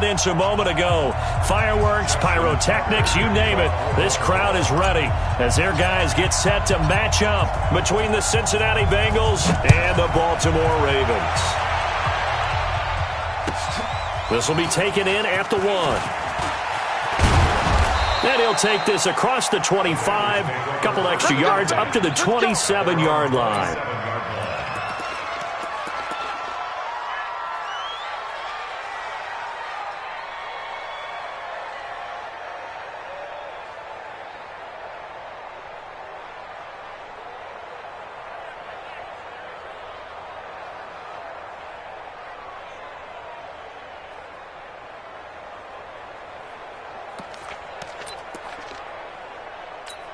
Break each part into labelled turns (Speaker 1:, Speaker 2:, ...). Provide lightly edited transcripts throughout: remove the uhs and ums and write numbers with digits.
Speaker 1: confidence a moment ago. Fireworks, pyrotechnics, you name it. This crowd is ready as their guys get set to match up between the Cincinnati Bengals and the Baltimore Ravens. This will be taken in at the 1. And he'll take this across the 25, a couple extra yards up to the 27-yard line.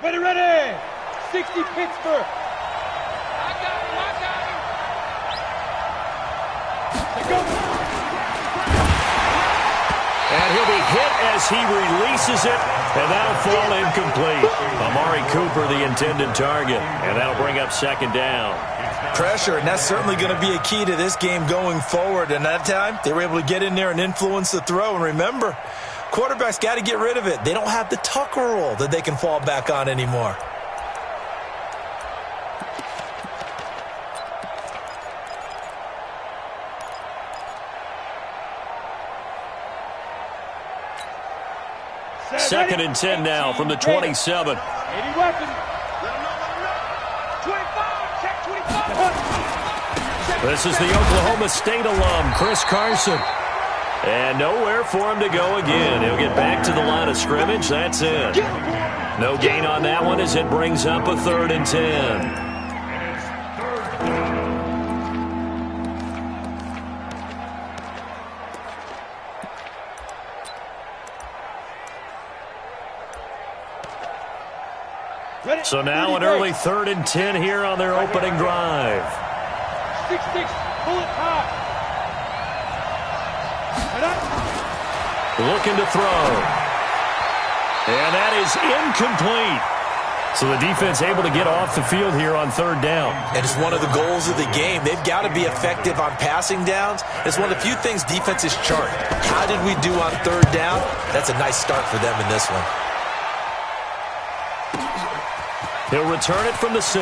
Speaker 2: Ready! 60 Pittsburgh. I got him. Go.
Speaker 1: And he'll be hit as he releases it, and that'll fall incomplete. Amari Cooper, the intended target, and that'll bring up second down.
Speaker 3: Pressure, and that's certainly going to be a key to this game going forward. And that time, they were able to get in there and influence the throw. And remember, quarterbacks got to get rid of it. They don't have the Tucker rule that they can fall back on anymore.
Speaker 1: Second and 10 now from the 27.
Speaker 2: 80 weapons. 25. Check 25.
Speaker 1: This is the Oklahoma State alum, Chris Carson. And nowhere for him to go again. He'll get back to the line of scrimmage. That's it. No gain on that one as it brings up a 3rd and 10. So now an early 3rd and 10 here on their opening drive.
Speaker 2: 6-6, pull it high.
Speaker 1: Looking to throw. And that is incomplete. So the defense able to get off the field here on 3rd down.
Speaker 3: And it's one of the goals of the game. They've got to be effective on passing downs. It's one of the few things defenses chart. How did we do on 3rd down? That's a nice start for them in this one.
Speaker 1: He'll return it from the 6.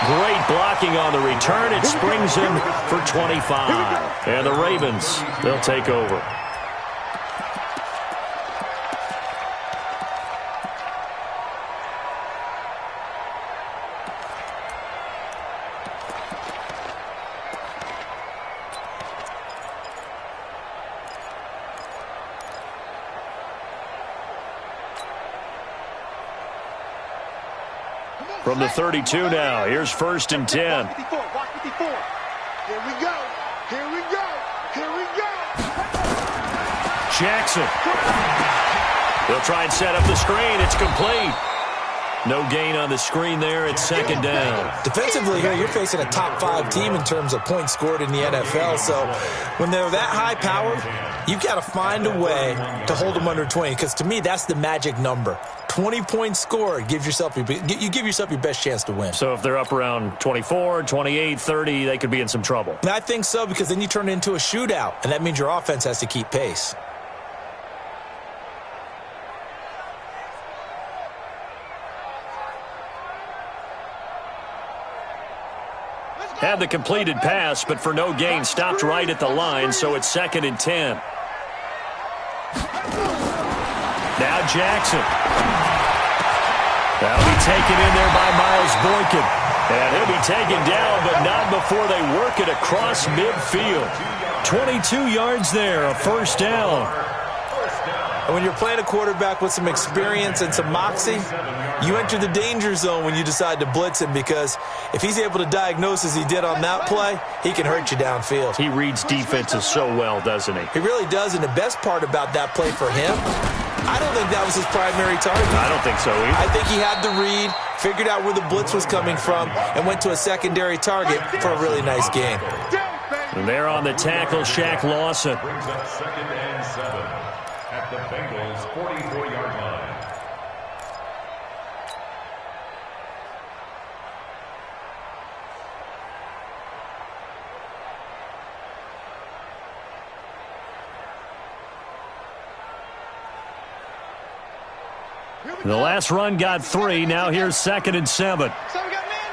Speaker 1: Great blocking on the return. It springs him for 25. And the Ravens, they'll take over. From the 32 now, here's 1st and 10.
Speaker 4: Watch 54. Here we go. Here we go. Here we go.
Speaker 1: Jackson. They'll try and set up the screen. It's complete. No gain on the screen there. It's 2nd down.
Speaker 3: Defensively here, you're facing a top 5 team in terms of points scored in the NFL. So when they're that high powered, you've got to find a way to hold them under 20. Because to me, that's the magic number. 20 points scored, you give yourself your best chance to win.
Speaker 1: So if they're up around 24, 28, 30, they could be in some trouble.
Speaker 3: And I think so, because then you turn it into a shootout, and that means your offense has to keep pace.
Speaker 1: Had the completed pass, but for no gain, stopped right at the line, so it's 2nd and 10. Now Jackson. That'll be taken in there by Miles Boykin. And he'll be taken down, but not before they work it across midfield. 22 yards there, a 1st down.
Speaker 3: And when you're playing a quarterback with some experience and some moxie, you enter the danger zone when you decide to blitz him, because if he's able to diagnose as he did on that play, he can hurt you downfield.
Speaker 1: He reads defenses so well, doesn't he?
Speaker 3: He really does, and the best part about that play for him, I don't think that was his primary target.
Speaker 1: I don't think so either.
Speaker 3: I think he had the read, figured out where the blitz was coming from, and went to a secondary target for a really nice gain.
Speaker 1: And there on the tackle, Shaq Lawson.
Speaker 5: Brings up 2nd and 7 at the Bengals' 44-yard line.
Speaker 1: The last run got 3. Now here's 2nd and 7.
Speaker 4: So we got man.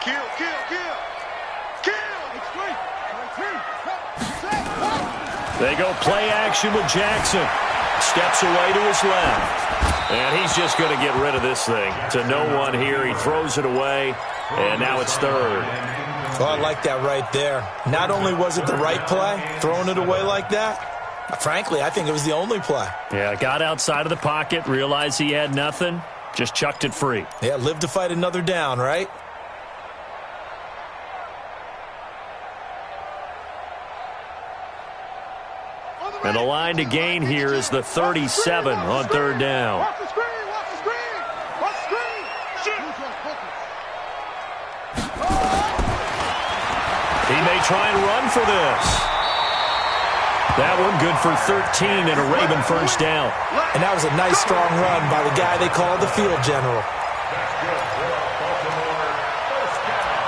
Speaker 4: Kill.
Speaker 1: They go play action with Jackson. Steps away to his left. And he's just going to get rid of this thing. To no one here. He throws it away. And now it's 3rd.
Speaker 3: Oh, I like that right there. Not only was it the right play, throwing it away like that, frankly, I think it was the only play.
Speaker 1: Yeah, got outside of the pocket, realized he had nothing, just chucked it free.
Speaker 3: Yeah, live to fight another down, right?
Speaker 1: And the line to gain here is the 37 on 3rd down.
Speaker 4: Watch the screen.
Speaker 1: He may try and run for this. That one good for 13 and a Raven first down.
Speaker 3: And that was a nice, strong run by the guy they call the field general.
Speaker 5: That's good for Baltimore. First down.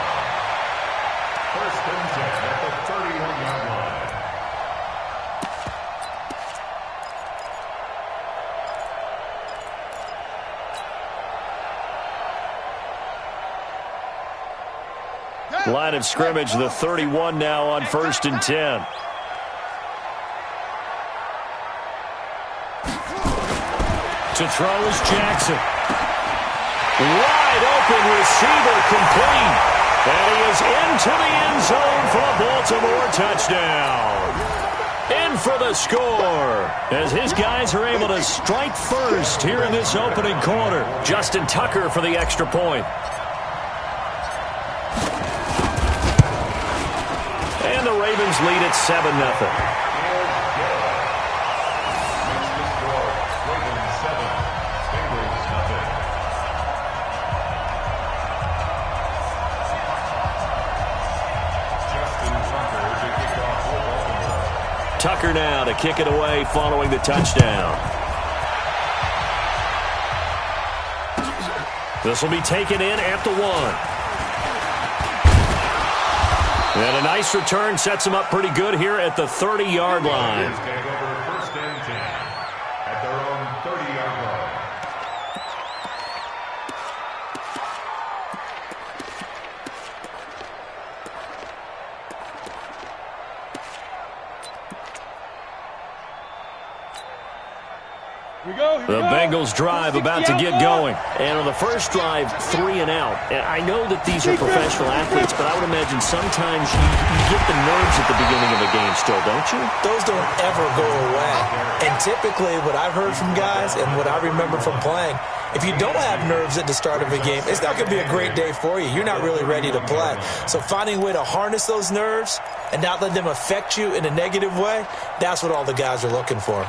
Speaker 5: 1st and 10 at the 31-yard line.
Speaker 1: Line of scrimmage, the 31 now on 1st and 10. To throw is Jackson. Wide open receiver complete. And he is into the end zone for a Baltimore touchdown. In for the score as his guys are able to strike first here in this opening quarter. Justin Tucker for the extra point. And the Ravens lead at 7-0. Tucker now to kick it away following the touchdown. This will be taken in at the 1. And a nice return sets him up pretty good here at the 30-yard line.
Speaker 5: Take over 1st and 10 at their own 30-yard line.
Speaker 1: The Bengals drive about to get going. And on the first drive, 3 and out. And I know that these are professional athletes, but I would imagine sometimes you get the nerves at the beginning of a game still, don't you?
Speaker 3: Those don't ever go away. And typically what I've heard from guys and what I remember from playing, if you don't have nerves at the start of a game, it's not going to be a great day for you. You're not really ready to play. So finding a way to harness those nerves and not let them affect you in a negative way, that's what all the guys are looking for.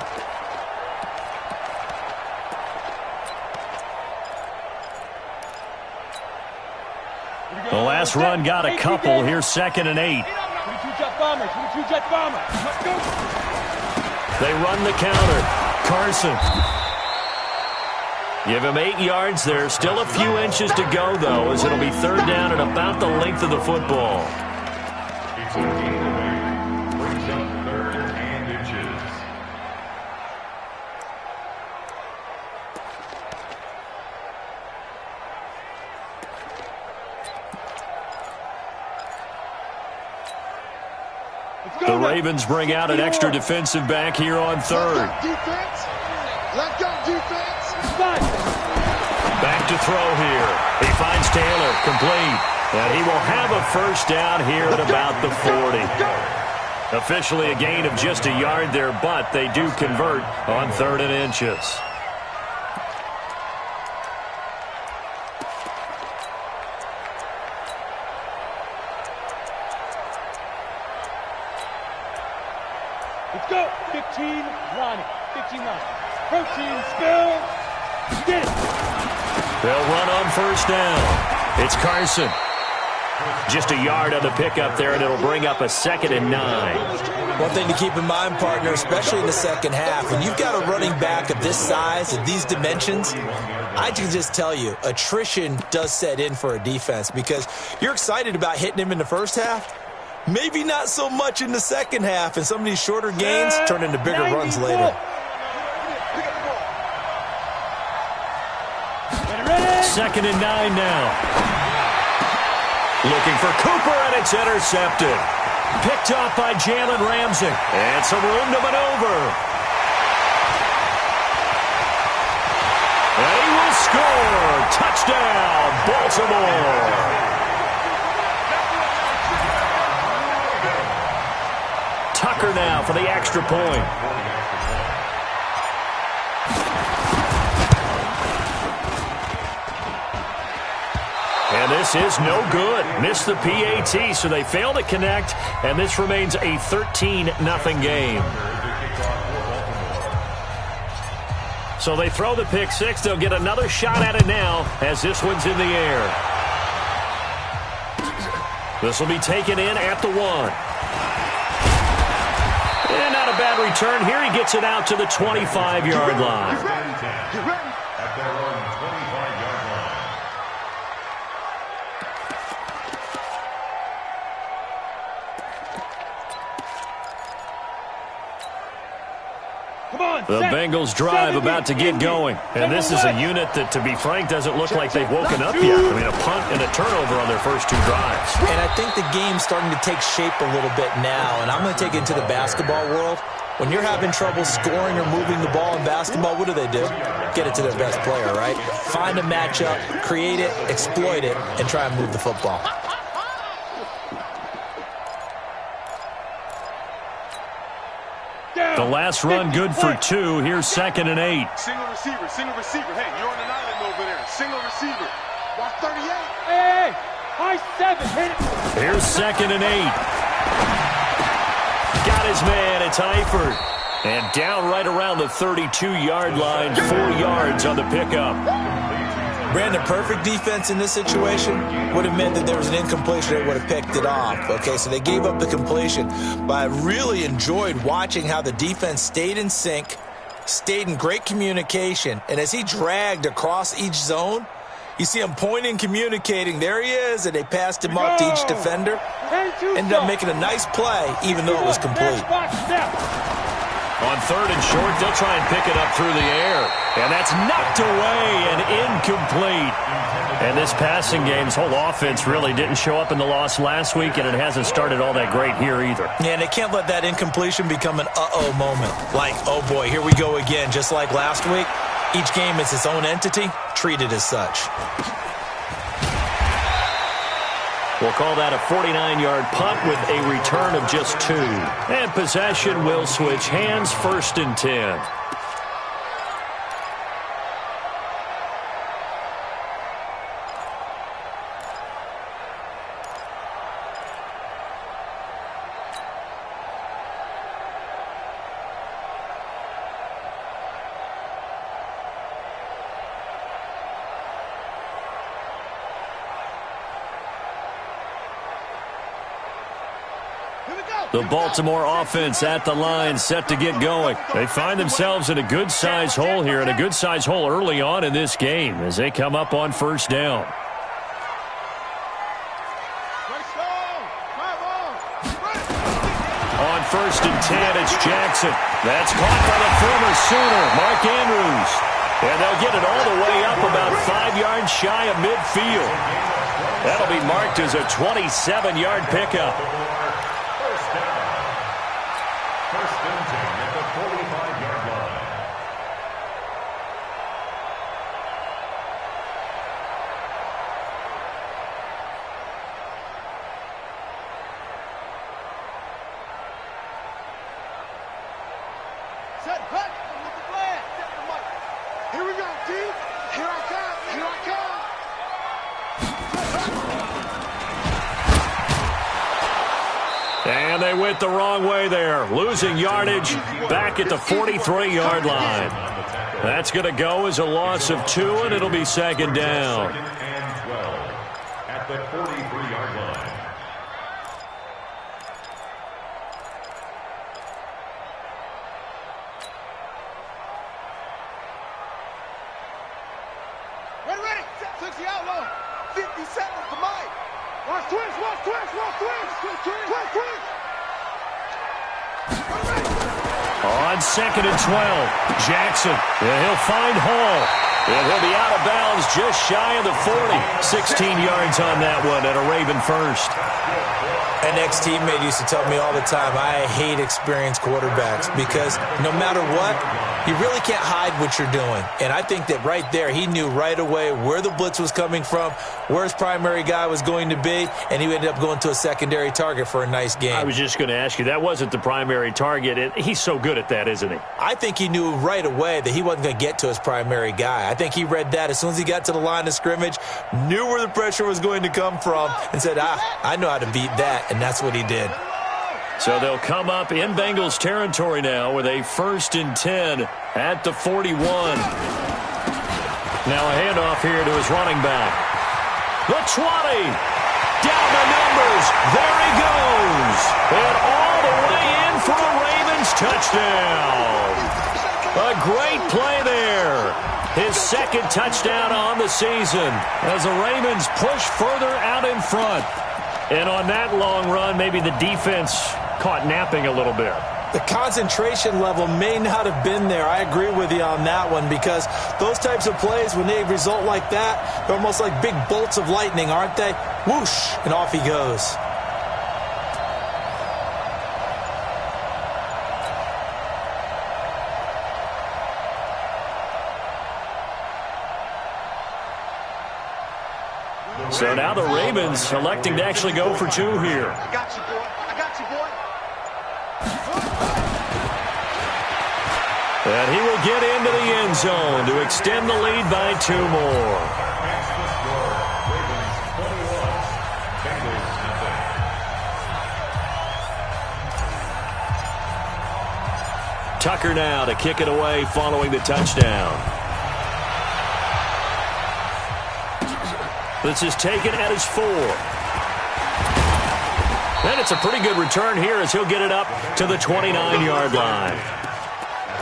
Speaker 1: The last run got a couple. Here's 2nd and 8.
Speaker 2: 22-jet bomber. Let's go.
Speaker 1: They run the counter. Carson. Give him 8 yards there. Still a few inches to go, though, as it'll be 3rd down and about the length of the football.
Speaker 5: It's a gain of 8. Brings up 3rd and inches.
Speaker 1: The Ravens bring out an extra defensive back here on 3rd.
Speaker 4: Let's go, defense.
Speaker 1: Back to throw here. He finds Taylor, complete. And he will have a first down here at about the 40. Officially a gain of just a yard there, but they do convert on 3rd and inches.
Speaker 2: Let's go. 15, Ronnie. 15 line. Protein, spill. Get it.
Speaker 1: They'll run on first down. It's Carson. Just a yard on the pickup there, and it'll bring up a 2nd and 9.
Speaker 3: One thing to keep in mind, partner, especially in the second half, when you've got a running back of this size and these dimensions, I can just tell you, attrition does set in for a defense because you're excited about hitting him in the first half. Maybe not so much in the second half, and some of these shorter gains turn into bigger runs later.
Speaker 1: 2nd and 9 now. Looking for Cooper, and it's intercepted. Picked off by Jalen Ramsey. And some room to maneuver. And he will score. Touchdown, Baltimore. Tucker now for the extra point. And this is no good. Missed the PAT, so they fail to connect, and this remains a 13-0 game. So they throw the pick six. They'll get another shot at it now as this one's in the air. This will be taken in at the 1. And not a bad return here. He gets it out to the 25-yard line.
Speaker 5: Get ready. At their own 25-yard line.
Speaker 2: Come on,
Speaker 1: The Bengals drive about to get going. And this is a unit that, to be frank, doesn't look like they've woken up yet. I mean, a punt and a turnover on their first 2 drives.
Speaker 3: And I think the game's starting to take shape a little bit now. And I'm going to take it into the basketball world. When you're having trouble scoring or moving the ball in basketball, what do? Get it to their best player, right? Find a matchup, create it, exploit it, and try and move the football.
Speaker 1: The last run good for 2. Here's 2nd and 8.
Speaker 4: Single receiver, single receiver. Hey, you're on an island over there. Single receiver. Watch 38.
Speaker 2: Hey, high 7. Hit it.
Speaker 1: Here's 2nd and 8. Got his man. It's Eifert. And down right around the 32-yard line. 4 yards on the pickup.
Speaker 3: Brandon, perfect defense in this situation would have meant that there was an incompletion. They would have picked it off. Okay, so they gave up the completion. But I really enjoyed watching how the defense stayed in sync, stayed in great communication. And as he dragged across each zone, you see him pointing, communicating. There he is, and they passed him up to each defender. Ended up making a nice play, even though it was complete.
Speaker 1: On 3rd and short, they'll try and pick it up through the air. And that's knocked away and incomplete. And this passing game's whole offense really didn't show up in the loss last week, and it hasn't started all that great here either.
Speaker 3: Yeah, and they can't let that incompletion become an uh-oh moment. Like, oh boy, here we go again. Just like last week, each game is its own entity, treated as such.
Speaker 1: We'll call that a 49-yard punt with a return of just 2. And possession will switch hands, 1st and 10. The Baltimore offense at the line, set to get going. They find themselves in a good-sized hole here, and a good-sized hole early on in this game as they come up on 1st down. On 1st and 10, it's Jackson. That's caught by the former Sooner, Mark Andrews. And they'll get it all the way up about 5 yards shy of midfield. That'll be marked as a 27-yard pickup.
Speaker 4: Here we go, team. Here I come. Here I come.
Speaker 1: And they went the wrong way there. Losing yardage back at the 43-yard line. That's going to go as a loss of 2, and it'll be 2nd down.
Speaker 5: 2nd and 12 at the 43-yard line.
Speaker 4: Ready. 60 outlaw. 50 seconds to Mike. Watch twist.
Speaker 1: On 2nd and 12, Jackson. He'll find Hall. And he'll be out of bounds just shy of the 40. 16 yards on that one and a Raven first.
Speaker 3: An ex-teammate used to tell me all the time, I hate experienced quarterbacks because no matter what, you really can't hide what you're doing. And I think that right there, he knew right away where the blitz was coming from, where his primary guy was going to be, and he ended up going to a secondary target for a nice game.
Speaker 1: I was just going to ask you, that wasn't the primary target. He's so good at that, isn't he?
Speaker 3: I think he knew right away that he wasn't going to get to his primary guy. I think he read that as soon as he got to the line of scrimmage, knew where the pressure was going to come from, and said, I know how to beat that. And that's what he did.
Speaker 1: So they'll come up in Bengals territory now with a 1st and 10 at the 41. Now a handoff here to his running back. The 20. Down the numbers. There he goes. And all the way in for a Ravens touchdown. A great play there. His 2nd touchdown on the season as the Ravens push further out in front. And on that long run, maybe the defense caught napping a little bit.
Speaker 3: The concentration level may not have been there. I agree with you on that one because those types of plays, when they result like that, they're almost like big bolts of lightning, aren't they? Whoosh, and off he goes.
Speaker 1: So now the Ravens electing to actually go for 2 here.
Speaker 4: I got you, boy. I got you, boy.
Speaker 1: And he will get into the end zone to extend the lead by 2 more. Tucker now to kick it away following the touchdown. This is taken at his 4. And it's a pretty good return here as he'll get it up to the 29-yard line.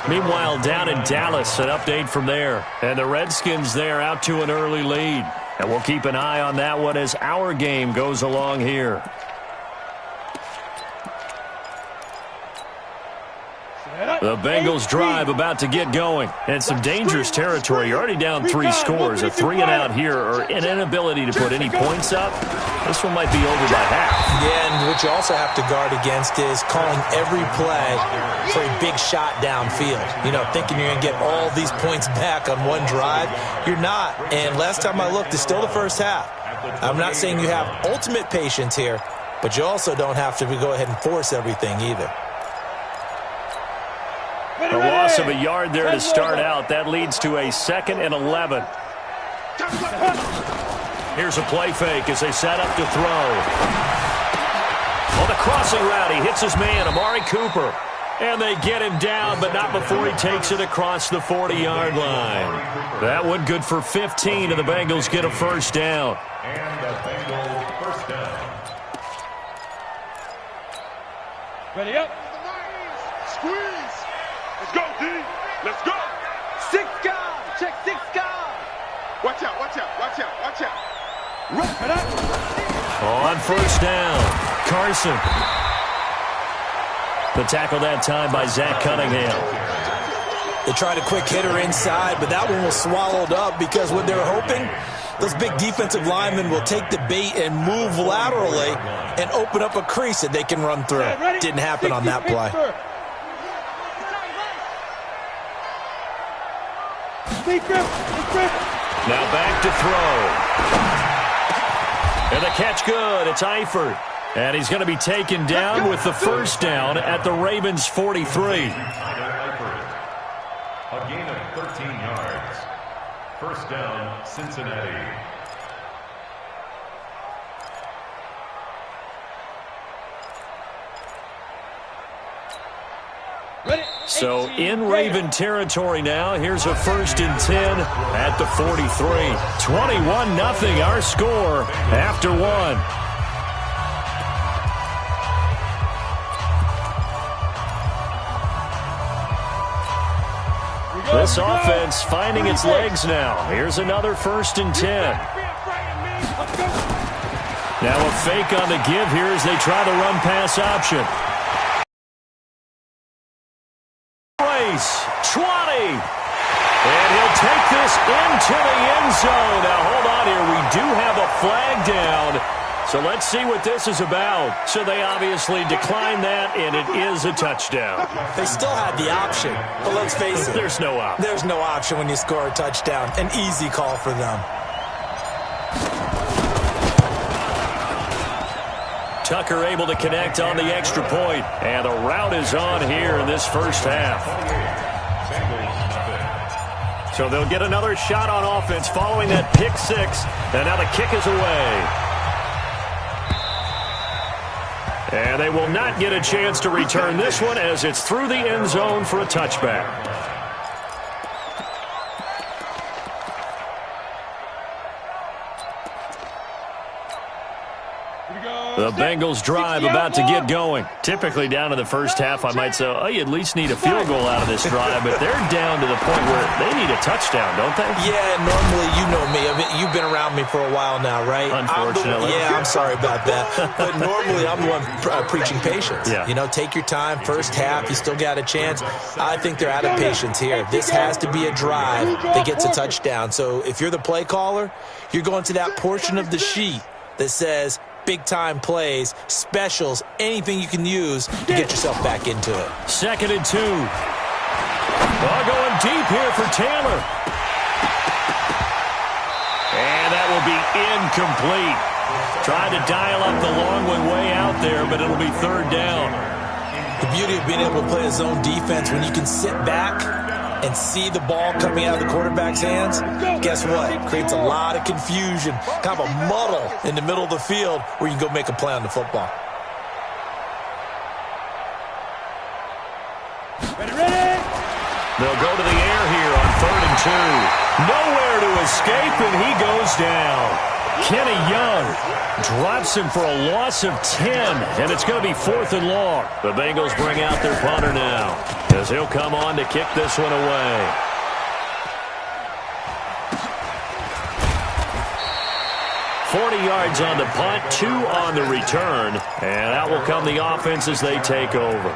Speaker 1: Meanwhile, down in Dallas, an update from there. And the Redskins there out to an early lead. And we'll keep an eye on that one as our game goes along here. The Bengals drive about to get going. And some dangerous territory. You're already down 3 scores. A 3-and-out here or an inability to put any points up. This one might be over by half.
Speaker 3: Yeah, and what you also have to guard against is calling every play for a big shot downfield. You know, thinking you're going to get all these points back on one drive. You're not. And last time I looked, it's still the first half. I'm not saying you have ultimate patience here, but you also don't have to go ahead and force everything either.
Speaker 1: A loss of a yard there to start out. That leads to a 2nd and 11. Here's a play fake as they set up to throw. On the crossing route, he hits his man, Amari Cooper. And they get him down, but not before he takes it across the 40-yard line. That one good for 15, and the Bengals get a 1st down.
Speaker 5: And the Bengals 1st down.
Speaker 2: Ready up.
Speaker 4: Squeeze. Let's go, D. Let's go.
Speaker 2: 6 guard. Check 6 guard.
Speaker 4: Watch out, watch out, watch out, watch out.
Speaker 2: Right up.
Speaker 1: On 1st down, Carson. The tackle that time by Zach Cunningham.
Speaker 3: They tried a quick hitter inside, but that one was swallowed up because what they're hoping, those big defensive linemen will take the bait and move laterally and open up a crease that they can run through. Didn't happen on that play.
Speaker 1: Now back to throw. And the catch good. It's Eifert. And he's going to be taken down with the 1st down at the Ravens 43.
Speaker 5: A gain of 13 yards. 1st down, Cincinnati.
Speaker 1: So in Raven territory now. Here's a 1st and 10 at the 43. 21-0 our score after 1. This offense finding its legs now. Here's another 1st and 10. Now a fake on the give here as they try the run-pass option. 20. And he'll take this into the end zone. Now, hold on here. We do have a flag down. So let's see what this is about. So they obviously declined that, and it is a touchdown.
Speaker 3: They still had the option, but let's face it.
Speaker 1: There's no option.
Speaker 3: There's no option when you score a touchdown. An easy call for them.
Speaker 1: Tucker able to connect on the extra point. And the route is on here in this first half. So they'll get another shot on offense following that pick six. And now the kick is away. And they will not get a chance to return this one as it's through the end zone for a touchback. The Bengals drive about to get going. Typically down to the first half, I might say, oh, you at least need a field goal out of this drive, but they're down to the point where they need a touchdown, don't they?
Speaker 3: Yeah, normally, you know me. You've been around me for a while now, right?
Speaker 1: Unfortunately.
Speaker 3: I'm sorry about that. But normally, I'm the one preaching patience.
Speaker 1: Yeah.
Speaker 3: You know, take your time. First half, you still got a chance. I think they're out of patience here. This has to be a drive that gets a touchdown. So if you're the play caller, you're going to that portion of the sheet that says big-time plays, specials, anything you can use to get yourself back into it.
Speaker 1: 2nd and 2. Ball going deep here for Taylor. And that will be incomplete. Trying to dial up the long one way out there, but it'll be 3rd down.
Speaker 3: The beauty of being able to play a zone defense when you can sit back and see the ball coming out of the quarterback's hands, guess what? It creates a lot of confusion, kind of a muddle in the middle of the field where you can go make a play on the football.
Speaker 2: Ready?
Speaker 1: They'll go to the air here on 3rd and 2. Nowhere to escape, and he goes down. Kenny Young drops him for a loss of 10, and it's going to be 4th and long. The Bengals bring out their punter now, as he'll come on to kick this one away. $40 yards on the punt, 2 on the return, and out will come the offense as they take over.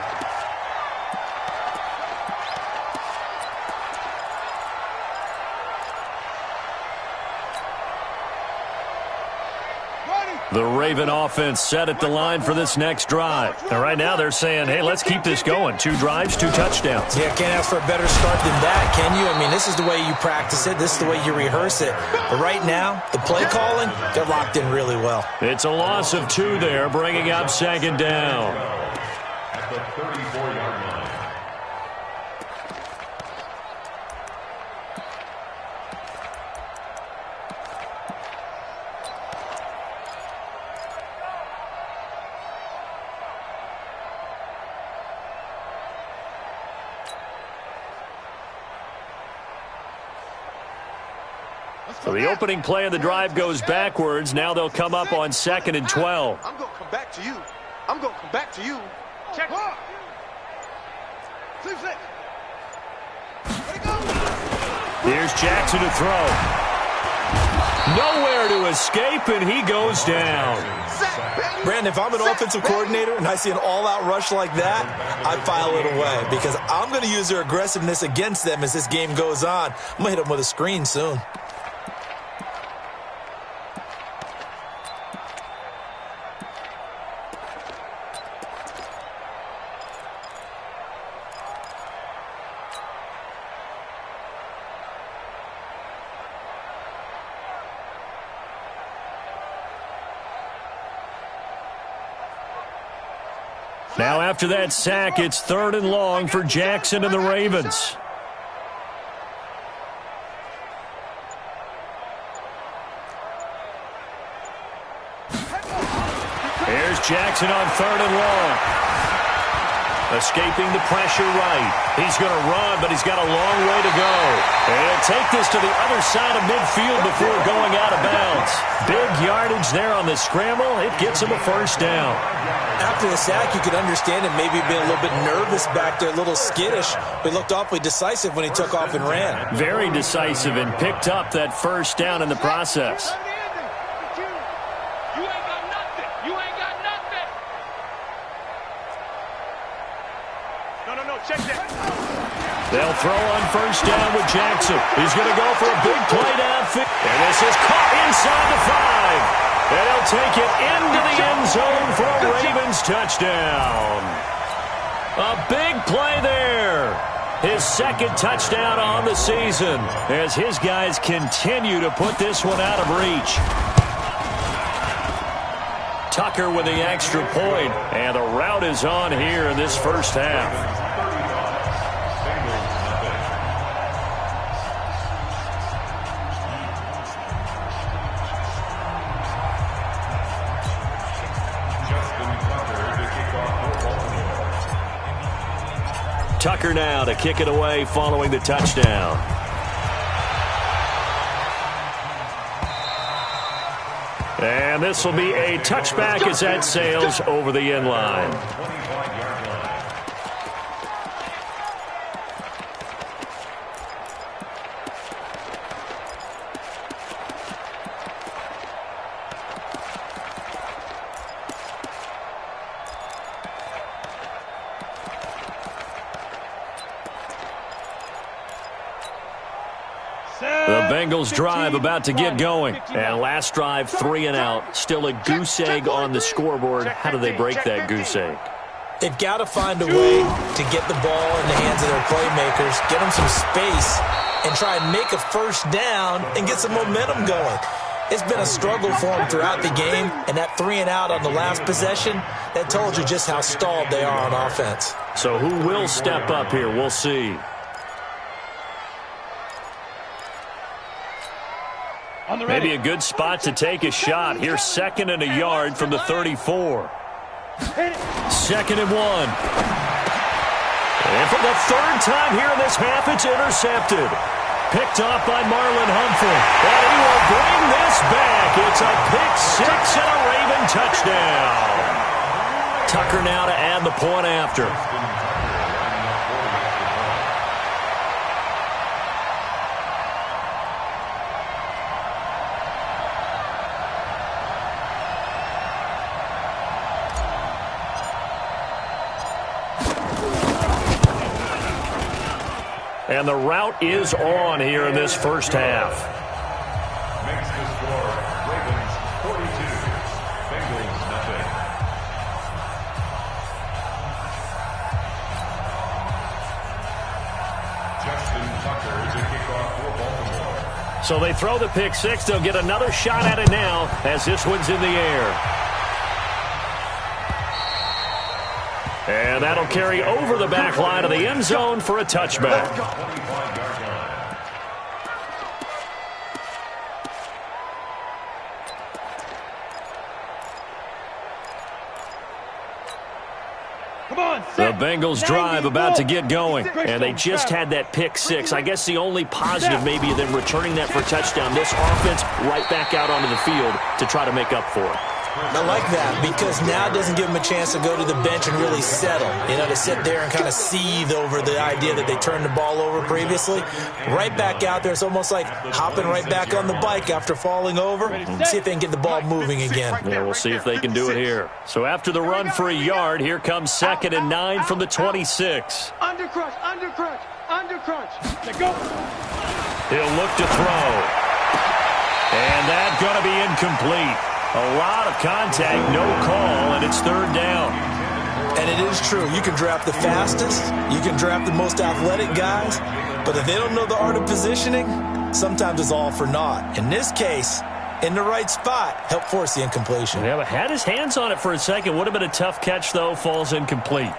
Speaker 1: The Raven offense set at the line for this next drive. And right now they're saying, hey, let's keep this going. 2 drives, 2 touchdowns.
Speaker 3: Yeah, can't ask for a better start than that, can you? I mean, this is the way you practice it. This is the way you rehearse it. But right now, the play calling, they're locked in really well.
Speaker 1: It's a loss of 2 there, bringing up 2nd down.
Speaker 5: At the 34-yard line.
Speaker 1: So the opening play of the drive goes backwards. Now they'll come up on 2nd and 12.
Speaker 4: I'm going to come back to you. I'm going to come back to you.
Speaker 2: Check.
Speaker 1: Here's Jackson to throw. Nowhere to escape, and he goes down.
Speaker 3: Brandon, if I'm an offensive coordinator and I see an all-out rush like that, I file it away because I'm going to use their aggressiveness against them as this game goes on. I'm going to hit them with a screen soon.
Speaker 1: Now after that sack, it's 3rd and long for Jackson and the Ravens. Here's Jackson on 3rd and long. Escaping the pressure right. He's going to run, but he's got a long way to go. And he'll take this to the other side of midfield before going out of bounds. Big yardage there on the scramble. It gets him a 1st down.
Speaker 3: After the sack, you could understand him maybe being a little bit nervous back there, a little skittish. But he looked awfully decisive when he took off and ran.
Speaker 1: Very decisive and picked up that 1st down in the process.
Speaker 2: You ain't got nothing. You ain't got nothing. No, check that.
Speaker 1: They'll throw on first down with Jackson. He's going to go for a big play downfield. And this is caught inside the 5. And he'll take it into the end zone for a Ravens touchdown. A big play there. His second touchdown on the season as his guys continue to put this one out of reach. Tucker with the extra point, and the route is on here in this first half. Tucker now to kick it away following the touchdown. And this will be a touchback as that sails over the end line. The Bengals drive about to get going. And last drive, 3 and out. Still a goose egg on the scoreboard. How do they break that goose egg?
Speaker 3: They've got to find a way to get the ball in the hands of their playmakers, get them some space, and try and make a first down and get some momentum going. It's been a struggle for them throughout the game, and that 3 and out on the last possession, that told you just how stalled they are on offense.
Speaker 1: So who will step up here? We'll see. Maybe a good spot to take a shot. Here's 2nd and a yard from the 34. 2nd and 1. And for the 3rd time here in this half, it's intercepted. Picked off by Marlon Humphrey. And he will bring this back. It's a pick 6 and a Raven touchdown. Tucker now to add the point after. And the route is on here in this first half.
Speaker 5: Makes the score Ravens 42, Bengals nothing. Justin Tucker to kick off for Baltimore.
Speaker 1: So they throw the pick 6. They'll get another shot at it now as this one's in the air. And that'll carry over the back line of the end zone for a touchback. The Bengals drive about to get going, and they just had that pick 6. I guess the only positive maybe them returning that for a touchdown. This offense right back out onto the field to try to make up for it.
Speaker 3: I like that because now it doesn't give them a chance to go to the bench and really settle, to sit there and kind of seethe over the idea that they turned the ball over previously. Right back out there, it's almost like hopping right back on the bike after falling over. See if they can get the ball moving again.
Speaker 1: Yeah, we'll see if they can do it here. So after the run for a yard, here comes 2nd and 9 from the 26.
Speaker 2: Undercrunch. Let go.
Speaker 1: He'll look to throw. And that's going to be incomplete. A lot of contact, no call, and it's 3rd down.
Speaker 3: And it is true. You can draft the fastest. You can draft the most athletic guys. But if they don't know the art of positioning, sometimes it's all for naught. In this case, in the right spot, help force the incompletion.
Speaker 1: Yeah, but had his hands on it for a second. Would have been a tough catch, though. Falls incomplete.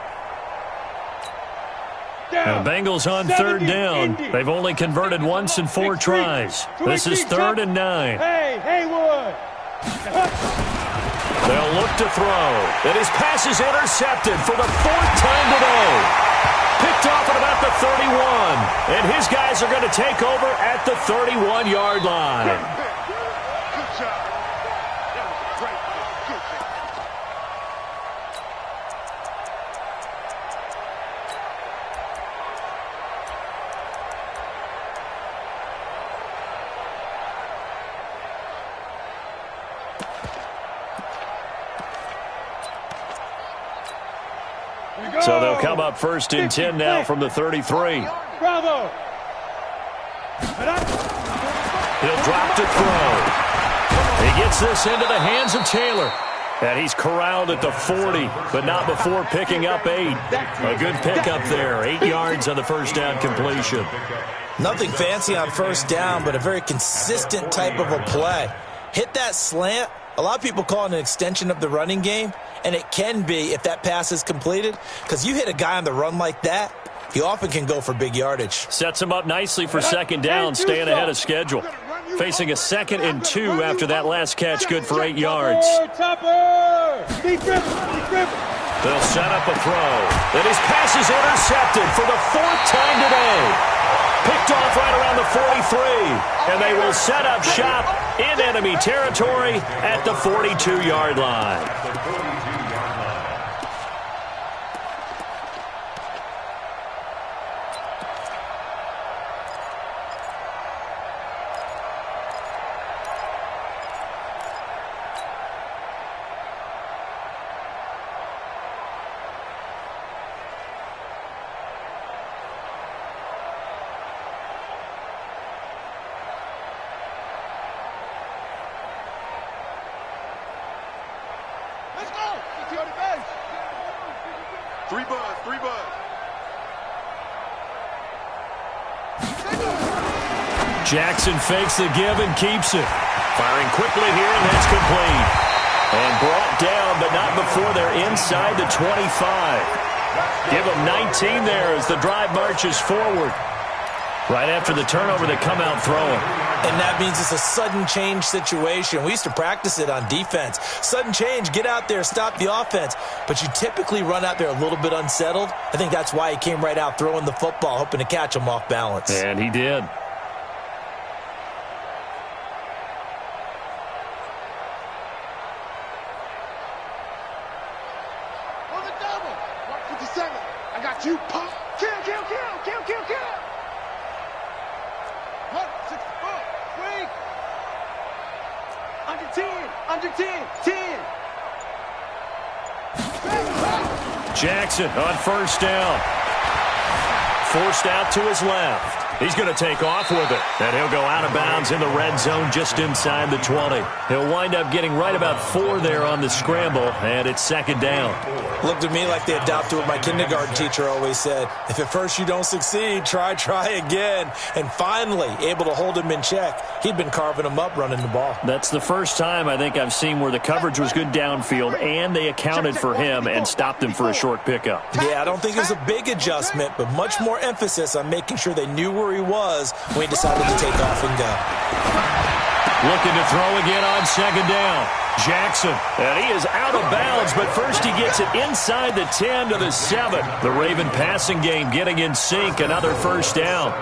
Speaker 1: And the Bengals on 3rd down. They've only converted once in 4 tries. This is 3rd and 9.
Speaker 2: Hey, Haywood.
Speaker 1: They'll look to throw. And his pass is intercepted for the 4th time today. Picked off at about the 31. And his guys are going to take over at the 31-yard line.
Speaker 4: Good job. That was a great play. Good job.
Speaker 1: So they'll come up 1st and 10 now from the 33.
Speaker 2: Bravo.
Speaker 1: He'll drop to throw. He gets this into the hands of Taylor. And he's corralled at the 40, but not before picking up 8. A good pickup there. 8 yards on the first down completion.
Speaker 3: Nothing fancy on first down, but a very consistent type of a play. Hit that slant. A lot of people call it an extension of the running game, and it can be if that pass is completed, because you hit a guy on the run like that, he often can go for big yardage.
Speaker 1: Sets him up nicely for second down, staying ahead of schedule. Facing a 2nd and 2 after that last catch, good for 8 yards. They'll set up a throw. And his pass is intercepted for the 4th time today. Picked off right around the 43. And they will set up shop in enemy territory at the 42-yard line.
Speaker 4: Three buzz.
Speaker 1: Jackson fakes the give and keeps it. Firing quickly here, and that's complete. And brought down, but not before they're inside the 25. Give them 19 there as the drive marches forward. Right after the turnover, they come out throwing.
Speaker 3: And that means it's a sudden change situation. We used to practice it on defense. Sudden change, get out there, stop the offense. But you typically run out there a little bit unsettled. I think that's why he came right out throwing the football, hoping to catch him off balance.
Speaker 1: And he did.
Speaker 4: On the double. 157. I got you. Pump. Kill. 164. Break. Under 10. 10.
Speaker 1: Jackson on first down. Forced out to his left. He's going to take off with it. And he'll go out of bounds in the red zone just inside the 20. He'll wind up getting right about 4 there on the scramble, and it's second down.
Speaker 3: Looked at me like they adopted what my kindergarten teacher always said. If at first you don't succeed, try again. And finally, able to hold him in check. He'd been carving him up running the ball.
Speaker 1: That's the first time I think I've seen where the coverage was good downfield, and they accounted for him and stopped him for a short pickup.
Speaker 3: Yeah, I don't think it was a big adjustment, but much more emphasis on making sure they knew where he was when he decided to take off and go.
Speaker 1: Looking to throw again on second down. Jackson, and he is out of bounds, but first he gets it inside the 10 to the 7. The Raven passing game getting in sync, another first down.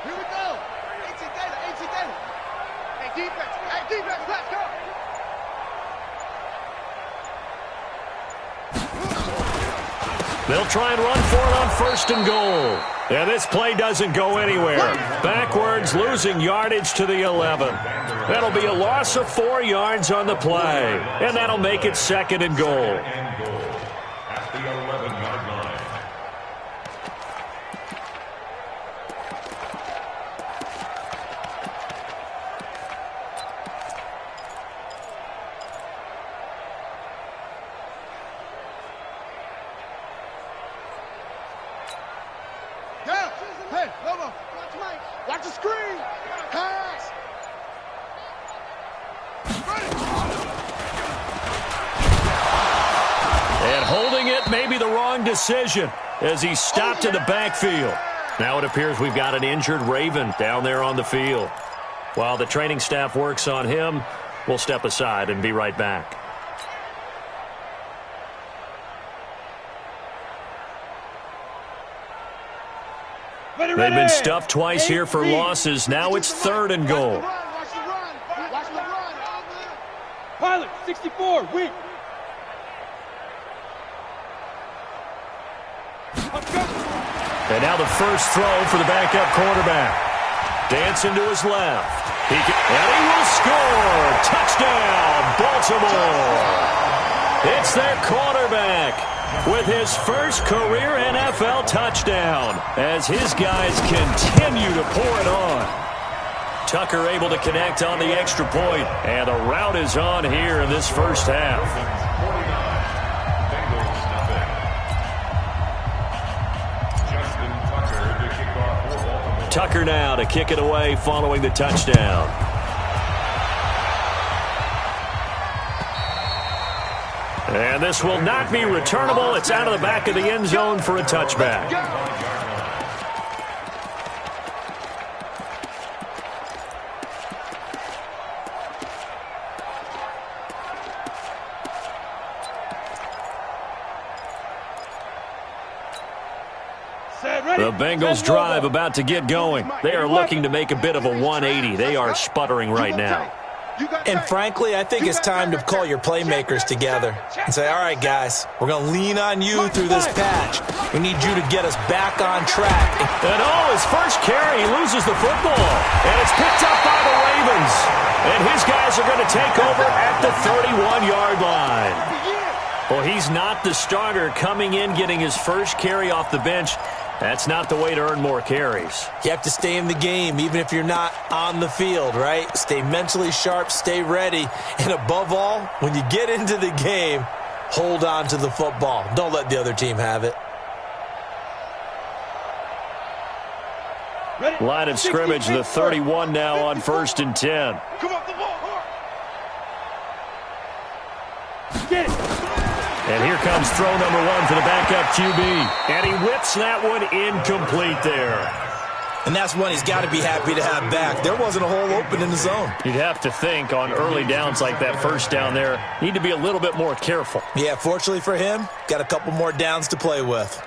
Speaker 4: Here we go. 18 data. Hey, defense, let's go.
Speaker 1: They'll try and run for it on first and goal. And this play doesn't go anywhere. Backwards, losing yardage to the 11. That'll be a loss of 4 yards on the play. And that'll make it second and goal.
Speaker 5: At the 11-yard line.
Speaker 4: Hey, Lobo, watch the screen. Pass.
Speaker 1: And holding it may be the wrong decision as he stopped in the backfield. Now it appears we've got an injured Raven down there on the field. While the training staff works on him, we'll step aside and be right back. They've been stuffed twice here for losses. Now it's 3rd and goal.
Speaker 4: Watch the run. Watch the run.
Speaker 2: Pilot, 64, weak. Let's go.
Speaker 1: And now the first throw for the backup quarterback. Dancing to his left. And he will score. Touchdown, Baltimore. It's their quarterback with his first career NFL touchdown as his guys continue to pour it on. Tucker able to connect on the extra point, and the rout is on here in this first half. Tucker now to kick it away following the touchdown. And this will not be returnable. It's out of the back of the end zone for a touchback. The Bengals drive about to get going. They are looking to make a bit of a 180. They are sputtering right now.
Speaker 3: And frankly, I think it's time to call your playmakers together and say, all right, guys, we're going to lean on you through this patch. We need you to get us back on track.
Speaker 1: And his first carry, he loses the football. And it's picked up by the Ravens. And his guys are going to take over at the 31-yard line. Well, he's not the starter coming in, getting his first carry off the bench. That's not the way to earn more carries.
Speaker 3: You have to stay in the game, even if you're not on the field, right? Stay mentally sharp, stay ready, and above all, when you get into the game, hold on to the football. Don't let the other team have it.
Speaker 1: Line of scrimmage, the 31 now on 1st and 10.
Speaker 2: Come on, the ball. Get it.
Speaker 1: And here comes throw number 1 for the backup QB. And he whips that one incomplete there.
Speaker 3: And that's one he's got to be happy to have back. There wasn't a hole open in the zone.
Speaker 1: You'd have to think on early downs like that first down there, need to be a little bit more careful.
Speaker 3: Yeah, fortunately for him, got a couple more downs to play with.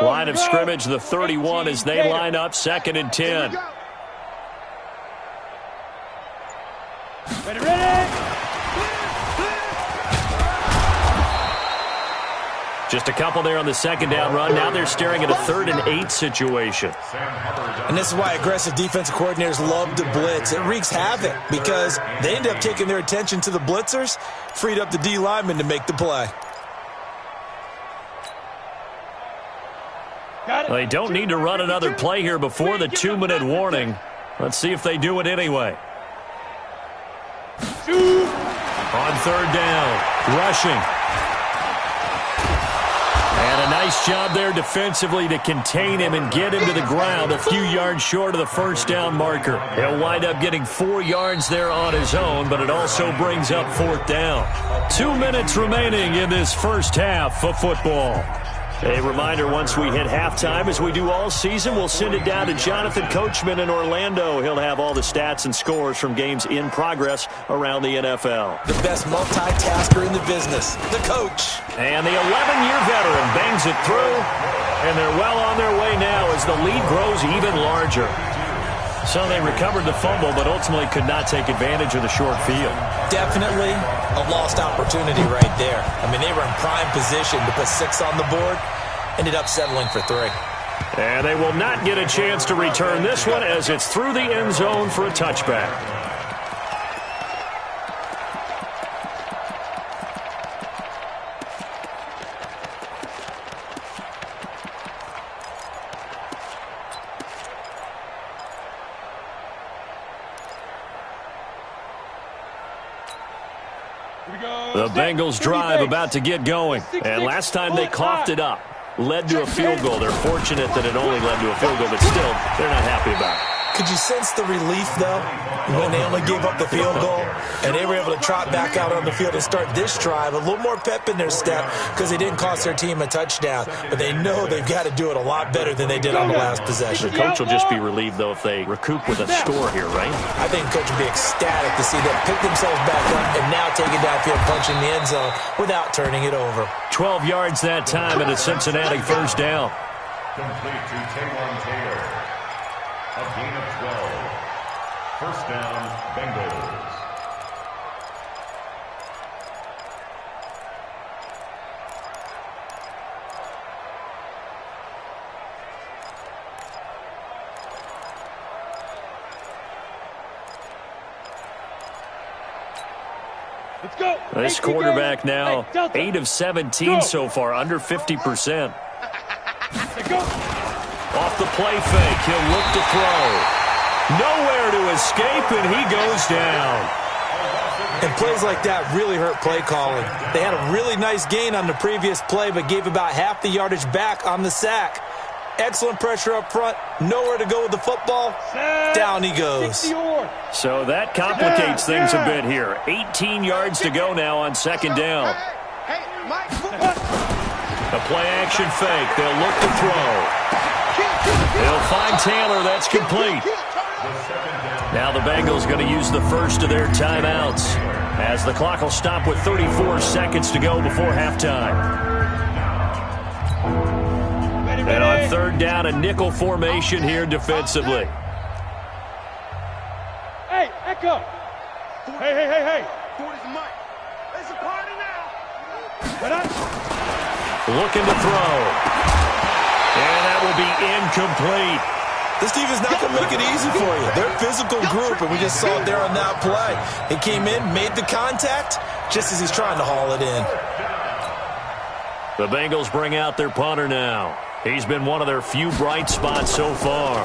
Speaker 1: Line of scrimmage, the 31 as they line up 2nd and 10.
Speaker 2: Ready.
Speaker 1: Just a couple there on the 2nd down run. Now they're staring at a 3rd and 8 situation.
Speaker 3: And this is why aggressive defensive coordinators love to blitz. It wreaks havoc because they end up taking their attention to the blitzers, freed up the D lineman to make the play.
Speaker 1: They don't need to run another play here before the 2-minute warning. Let's see if they do it anyway. On 3rd down, rushing. And a nice job there defensively to contain him and get him to the ground a few yards short of the 1st down marker. He'll wind up getting 4 yards there on his own, but it also brings up 4th down. 2 minutes remaining in this first half of football. A reminder, once we hit halftime, as we do all season, we'll send it down to Jonathan Coachman in Orlando. He'll have all the stats and scores from games in progress around the NFL.
Speaker 3: The best multitasker in the business, the coach.
Speaker 1: And the 11-year veteran bangs it through, and they're well on their way now as the lead grows even larger. So they recovered the fumble, but ultimately could not take advantage of the short field.
Speaker 3: Definitely a lost opportunity right there. I mean, they were in prime position to put 6 on the board, ended up settling for 3.
Speaker 1: And they will not get a chance to return this one as it's through the end zone for a touchback. The Bengals drive about to get going. And last time they coughed it up, led to a field goal. They're fortunate that it only led to a field goal, but still, they're not happy about it.
Speaker 3: Could you sense the relief, though, when they only gave up the field goal and they were able to trot back out on the field and start this drive? A little more pep in their step because they didn't cost their team a touchdown, but they know they've got to do it a lot better than they did on the last possession.
Speaker 1: The coach will just be relieved, though, if they recoup with a score here, right?
Speaker 3: I think the coach will be ecstatic to see them pick themselves back up and now take it downfield, punching the end zone without turning it over.
Speaker 1: 12 yards that time and a Cincinnati first down.
Speaker 5: Complete to Taywan Taylor. A gain of 12. First down, Bengals.
Speaker 2: Let's go.
Speaker 1: This quarterback now 8 of 17 so far, under 50%.
Speaker 2: Go.
Speaker 1: Off the play fake, he'll look to throw. Nowhere to escape, and he goes down.
Speaker 3: And plays like that really hurt play calling. They had a really nice gain on the previous play, but gave about half the yardage back on the sack. Excellent pressure up front. Nowhere to go with the football. Down he goes.
Speaker 1: So that complicates things a bit here. 18 yards to go now on second down.
Speaker 4: Hey, Mike.
Speaker 1: A play-action fake. They'll look to throw. They'll find Taylor. That's complete. Now the Bengals going to use the first of their timeouts as the clock will stop with 34 seconds to go before halftime. And on third down, a nickel formation here defensively.
Speaker 2: Hey, Echo. Hey.
Speaker 4: 40's Mike. It's a party now.
Speaker 2: Right on.
Speaker 1: Looking to throw. And that will be incomplete.
Speaker 3: This defense not going to make it easy for you. They're a physical group, and we just saw it there on that play. He came in, made the contact, just as he's trying to haul it in.
Speaker 1: The Bengals bring out their punter now. He's been one of their few bright spots so far.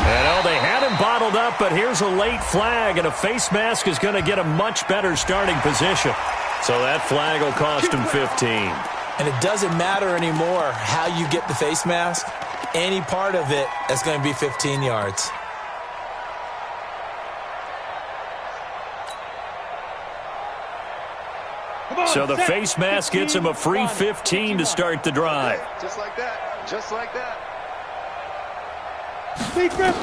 Speaker 1: And they had him bottled up, but here's a late flag, and a face mask is going to get a much better starting position. So that flag will cost him 15.
Speaker 3: And it doesn't matter anymore how you get the face mask. Any part of it is going to be 15 yards.
Speaker 1: So the face mask gets him a free 15 to start the drive.
Speaker 4: Just like that. Just like that.
Speaker 2: Speed grip.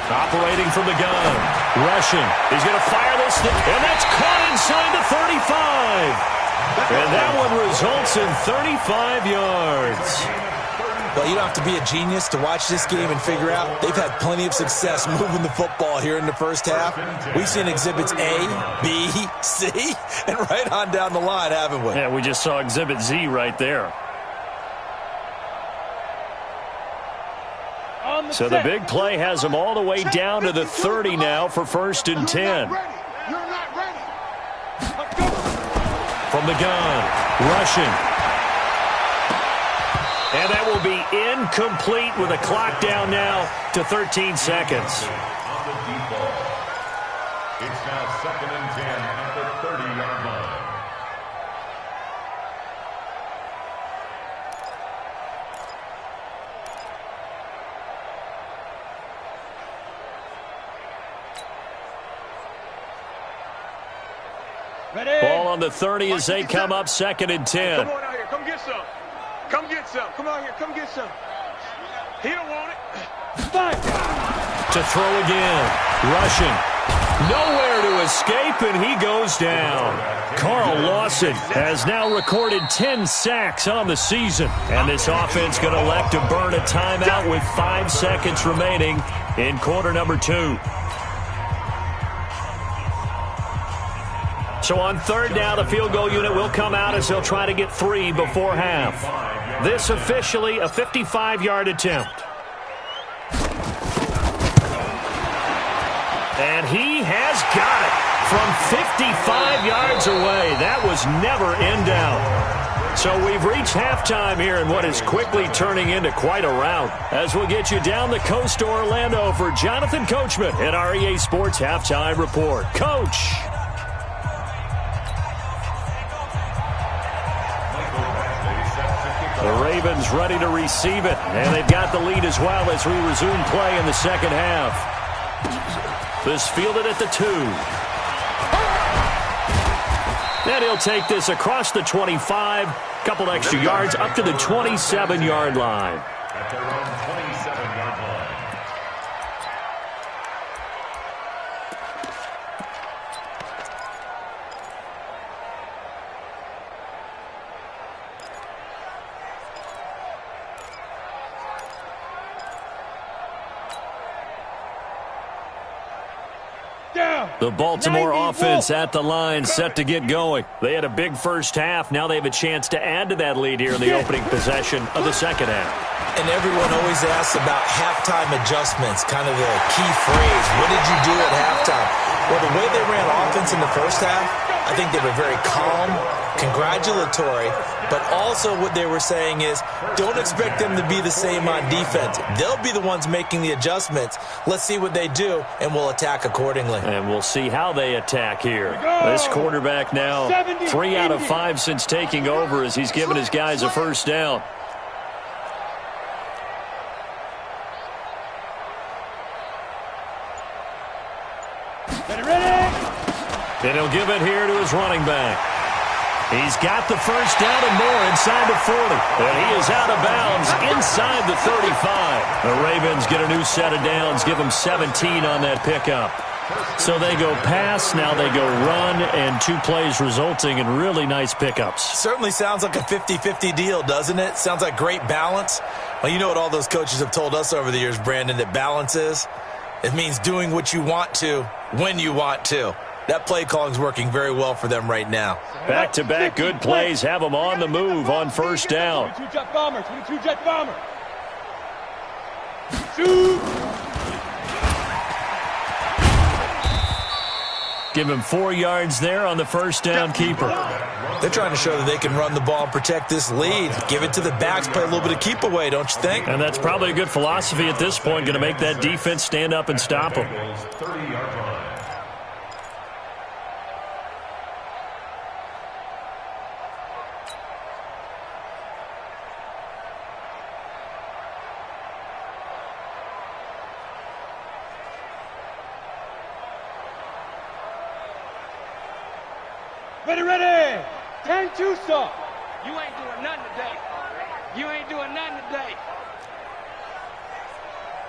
Speaker 1: Operating from the gun. Rushing. He's going to fire this thing. And that's caught inside the 35. And that one results in 35 yards.
Speaker 3: Well, you don't have to be a genius to watch this game and figure out they've had plenty of success moving the football here in the first half. We've seen exhibits A, B, C, and right on down the line, haven't we?
Speaker 1: Yeah, we just saw exhibit Z right there. So the big play has them all the way down to the 30 now for first and 10.
Speaker 4: You're not ready.
Speaker 1: From the gun, rushing. And that will be incomplete with a clock down now to 13 seconds.
Speaker 5: On the deep ball. It's now second and 10 at the 30-yard line.
Speaker 2: Ready.
Speaker 1: Ball on the 30 as they come up second and 10.
Speaker 4: Come on out here. Come get some. Come get some. Come out here. Come get some. He don't want it.
Speaker 2: Five.
Speaker 1: To throw again. Rushing. Nowhere to escape, and he goes down. Carl Lawson has now recorded 10 sacks on the season. And this offense going to elect to burn a timeout with 5 seconds remaining in quarter number 2. So on third down, the field goal unit will come out as they'll try to get 3 before half. This officially a 55-yard attempt. And he has got it from 55 yards away. That was never in doubt. So we've reached halftime here in what is quickly turning into quite a rout. As we'll get you down the coast to Orlando for Jonathan Coachman at our EA Sports Halftime Report. Coach. Ravens ready to receive it. And they've got the lead as well as we resume play in the second half. This fielded at the 2. And he'll take this across the 25. Couple extra yards up to the 27-yard line.
Speaker 5: At their own 27-yard line.
Speaker 1: The Baltimore offense at the line, set to get going. They had a big first half. Now they have a chance to add to that lead here in the opening possession of the second half.
Speaker 3: And everyone always asks about halftime adjustments, kind of the key phrase. What did you do at halftime? Well, the way they ran offense in the first half, I think they were very calm, congratulatory, but also what they were saying is don't expect them to be the same on defense. They'll be the ones making the adjustments. Let's see what they do, and we'll attack accordingly.
Speaker 1: And we'll see how they attack here. This quarterback now 3 out of 5 since taking over as he's given his guys a first down. And he'll give it here to his running back. He's got the first down and more inside the 40. And he is out of bounds inside the 35. The Ravens get a new set of downs, give them 17 on that pickup. So they go pass, now they go run, and 2 plays resulting in really nice pickups.
Speaker 3: Certainly sounds like a 50-50 deal, doesn't it? Sounds like great balance. Well, you know what all those coaches have told us over the years, Brandon, that balance is? It means doing what you want to when you want to. That play calling is working very well for them right now.
Speaker 1: Back-to-back good plays have them on the move on first down.
Speaker 2: 22 jet bomber, 22 jet bomber. Shoot!
Speaker 1: Give him 4 yards there on the first down keeper.
Speaker 3: They're trying to show that they can run the ball and protect this lead. Give it to the backs, play a little bit of keep away, don't you think?
Speaker 1: And that's probably a good philosophy at this point, going to make that defense stand up and stop them.
Speaker 5: 30-yard line.
Speaker 2: Ready! 10-2 stop.
Speaker 4: You ain't doing nothing today. You ain't doing nothing today.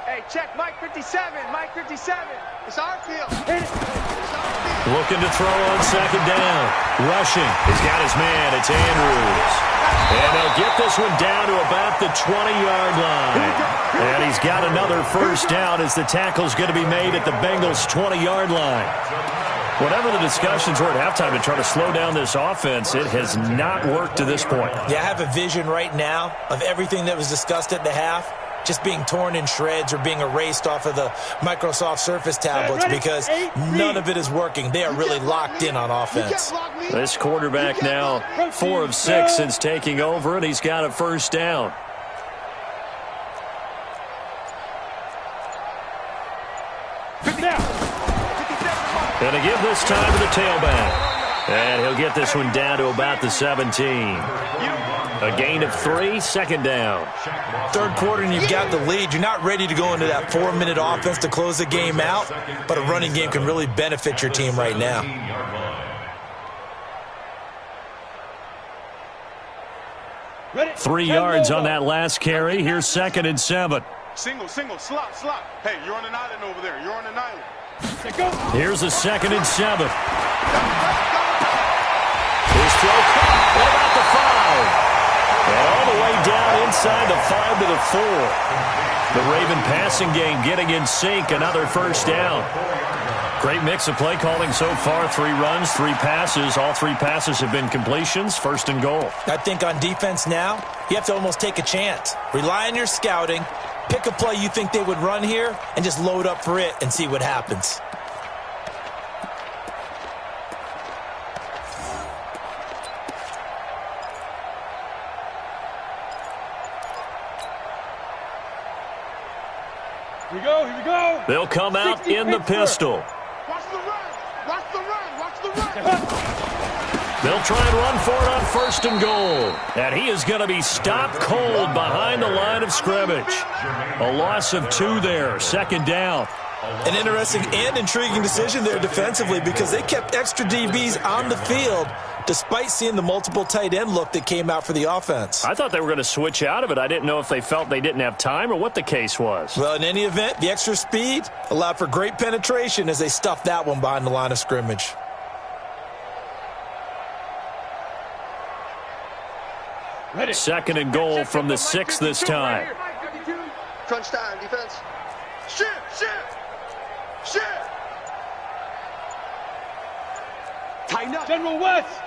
Speaker 4: Hey, check Mike 57. Mike 57. It's our field.
Speaker 1: Looking to throw on second down. Rushing. He's got his man. It's Andrews. And they'll get this one down to about the 20-yard line. And he's got another first down as the tackle's going to be made at the Bengals' 20-yard line. Whatever the discussions were at halftime to try to slow down this offense, it has not worked to this point.
Speaker 3: Yeah, I have a vision right now of everything that was discussed at the half just being torn in shreds or being erased off of the Microsoft Surface tablets because none of it is working. They are really locked in on offense.
Speaker 1: This quarterback now 4 of 6 since taking over, and he's got a first down. Going to give this time to the tailback. And he'll get this one down to about the 17. A gain of 3, second down.
Speaker 3: Third quarter and you've got the lead. You're not ready to go into that 4-minute offense to close the game out, but a running game can really benefit your team right now.
Speaker 1: 3 yards on that last carry. Here's 2nd and 7.
Speaker 4: Single, slop. Hey, you're on an island over there. You're on an island.
Speaker 1: Here's a 2nd and 7. His throw caught. What about the 5? And all the way down inside the 5 to the 4. The Raven passing game getting in sync. Another first down. Great mix of play calling so far. 3 runs, 3 passes. All 3 passes have been completions. 1st and goal.
Speaker 3: I think on defense now, you have to almost take a chance. Rely on your scouting. Pick a play you think they would run here and just load up for it and see what happens.
Speaker 2: Here we go.
Speaker 1: They'll come out in the pistol.
Speaker 4: Watch the run.
Speaker 1: They'll try and run for it on 1st and goal. And he is going to be stopped cold behind the line of scrimmage. A loss of 2 there, 2nd down.
Speaker 3: An interesting and intriguing decision there defensively because they kept extra DBs on the field despite seeing the multiple tight end look that came out for the offense.
Speaker 1: I thought they were going to switch out of it. I didn't know if they felt they didn't have time or what the case was.
Speaker 3: Well, in any event, the extra speed allowed for great penetration as they stuffed that one behind the line of scrimmage.
Speaker 2: Ready.
Speaker 1: 2nd and goal from the 6 this time.
Speaker 6: Crunch time, defense. Shoot, shoot, shoot.
Speaker 2: Tighten up. General West.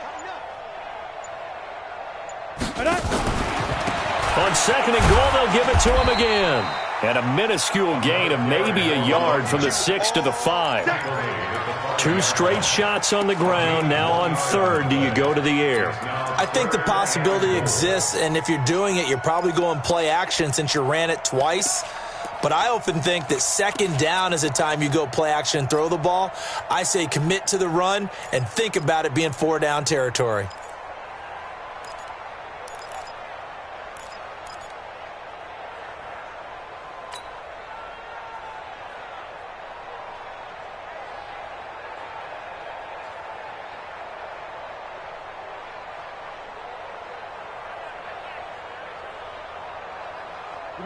Speaker 1: On 2nd and goal, they'll give it to him again. And a minuscule gain of maybe a yard from the 6 to the 5. 2 straight shots on the ground. Now on 3rd, do you go to the air?
Speaker 3: I think the possibility exists, and if you're doing it, you're probably going play action since you ran it twice. But I often think that 2nd down is a time you go play action and throw the ball. I say commit to the run and think about it being 4 down territory.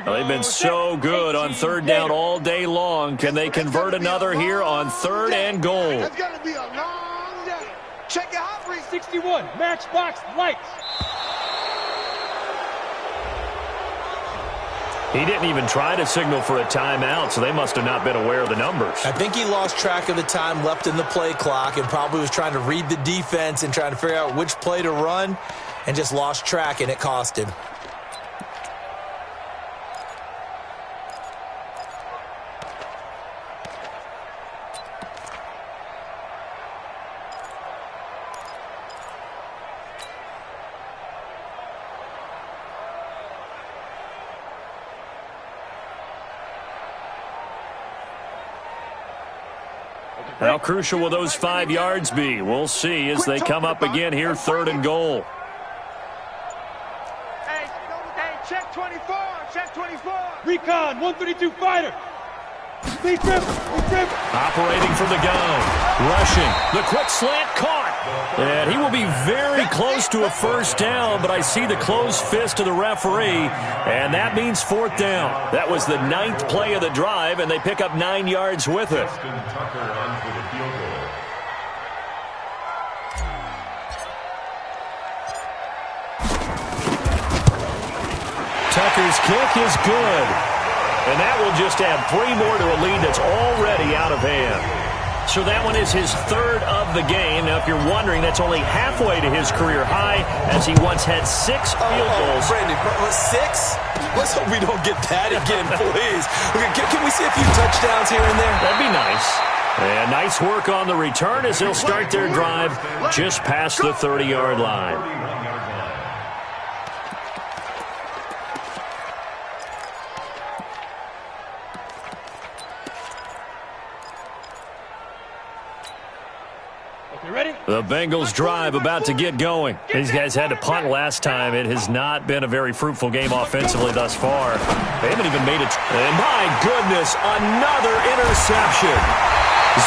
Speaker 1: Well, they've been so good on 3rd down all day long. Can they convert another here on 3rd and goal?
Speaker 6: It's going to be a long day. Check your hot rate.
Speaker 2: 61. Matchbox lights.
Speaker 1: He didn't even try to signal for a timeout, so they must have not been aware of the numbers.
Speaker 3: I think he lost track of the time left in the play clock and probably was trying to read the defense and trying to figure out which play to run and just lost track, and it cost him.
Speaker 1: How crucial will those 5 yards be? We'll see as they come up again here, 3rd and goal.
Speaker 6: Hey, check 24. Check 24.
Speaker 2: Recon, 132 fighter. Speed grip.
Speaker 1: Operating from the gun. Rushing. The quick slant caught. And he will be very close to a 1st down, but I see the closed fist of the referee, and that means 4th down. That was the 9th play of the drive, and they pick up 9 yards with it. Tucker's kick is good. And that will just add 3 more to a lead that's already out of hand. So that one is his 3rd of the game. Now, if you're wondering, that's only halfway to his career high, as he once had 6 field goals.
Speaker 3: Brandon, 6? Let's hope we don't get that again, please. Can we see a few touchdowns here and there?
Speaker 1: That'd be nice. And nice work on the return as they'll start their drive just past the 30-yard line. The Bengals drive about to get going. These guys had to punt last time. It has not been a very fruitful game offensively thus far. They haven't even made it. And my goodness, another interception.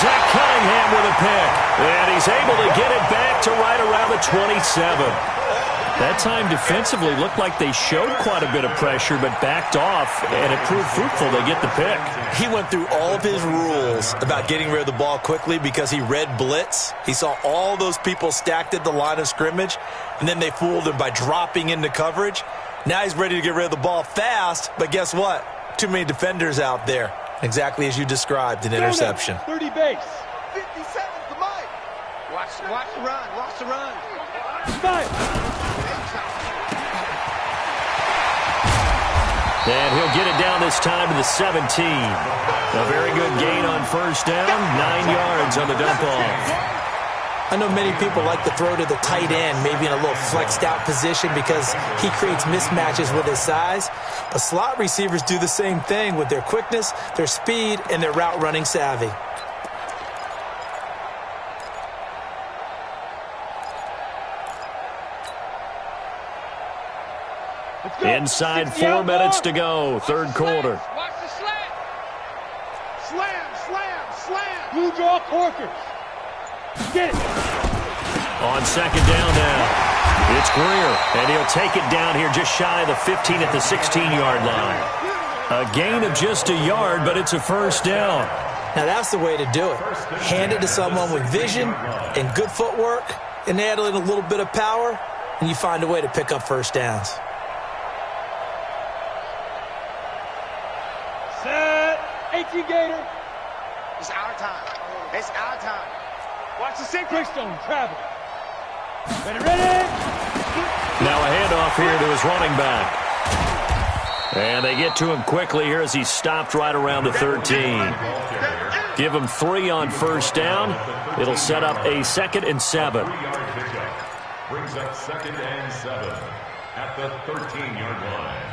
Speaker 1: Zach Cunningham with a pick. And he's able to get it back to right around the 27. That time defensively looked like they showed quite a bit of pressure but backed off, and it proved fruitful. They get the pick.
Speaker 3: He went through all of his rules about getting rid of the ball quickly because he read blitz. He saw all those people stacked at the line of scrimmage, and then they fooled him by dropping into coverage. Now he's ready to get rid of the ball fast, but guess what? Too many defenders out there. Exactly as you described, an interception.
Speaker 2: 30 base.
Speaker 6: 57 to Mike. Watch the run. Watch the run.
Speaker 2: 5.
Speaker 1: And he'll get it down this time to the 17. A very good gain on 1st down, 9 yards on the dump-off.
Speaker 3: I know many people like to throw to the tight end, maybe in a little flexed-out position because he creates mismatches with his size. But slot receivers do the same thing with their quickness, their speed, and their route-running savvy.
Speaker 1: Inside 4 minutes to go, third quarter.
Speaker 6: Watch the slam. Slam, slam, slam.
Speaker 2: Blue draw corkers. Get it.
Speaker 1: On second down now. It's Greer, and he'll take it down here just shy of the 15 at the 16-yard line. A gain of just a yard, but it's a first down.
Speaker 3: Now that's the way to do it. Hand it to someone with vision and good footwork, and add in a little bit of power, and you find a way to pick up first downs.
Speaker 2: Set. 18 Gator.
Speaker 6: It's our time. It's our time. Watch the sink.
Speaker 2: Brickstone travel. Ready.
Speaker 1: Now a handoff here to his running back. And they get to him quickly here as he's stopped right around the 13. Give him 3 on first down. It'll set up a 2nd and 7.
Speaker 5: Brings up 2nd and 7 at the 13-yard line.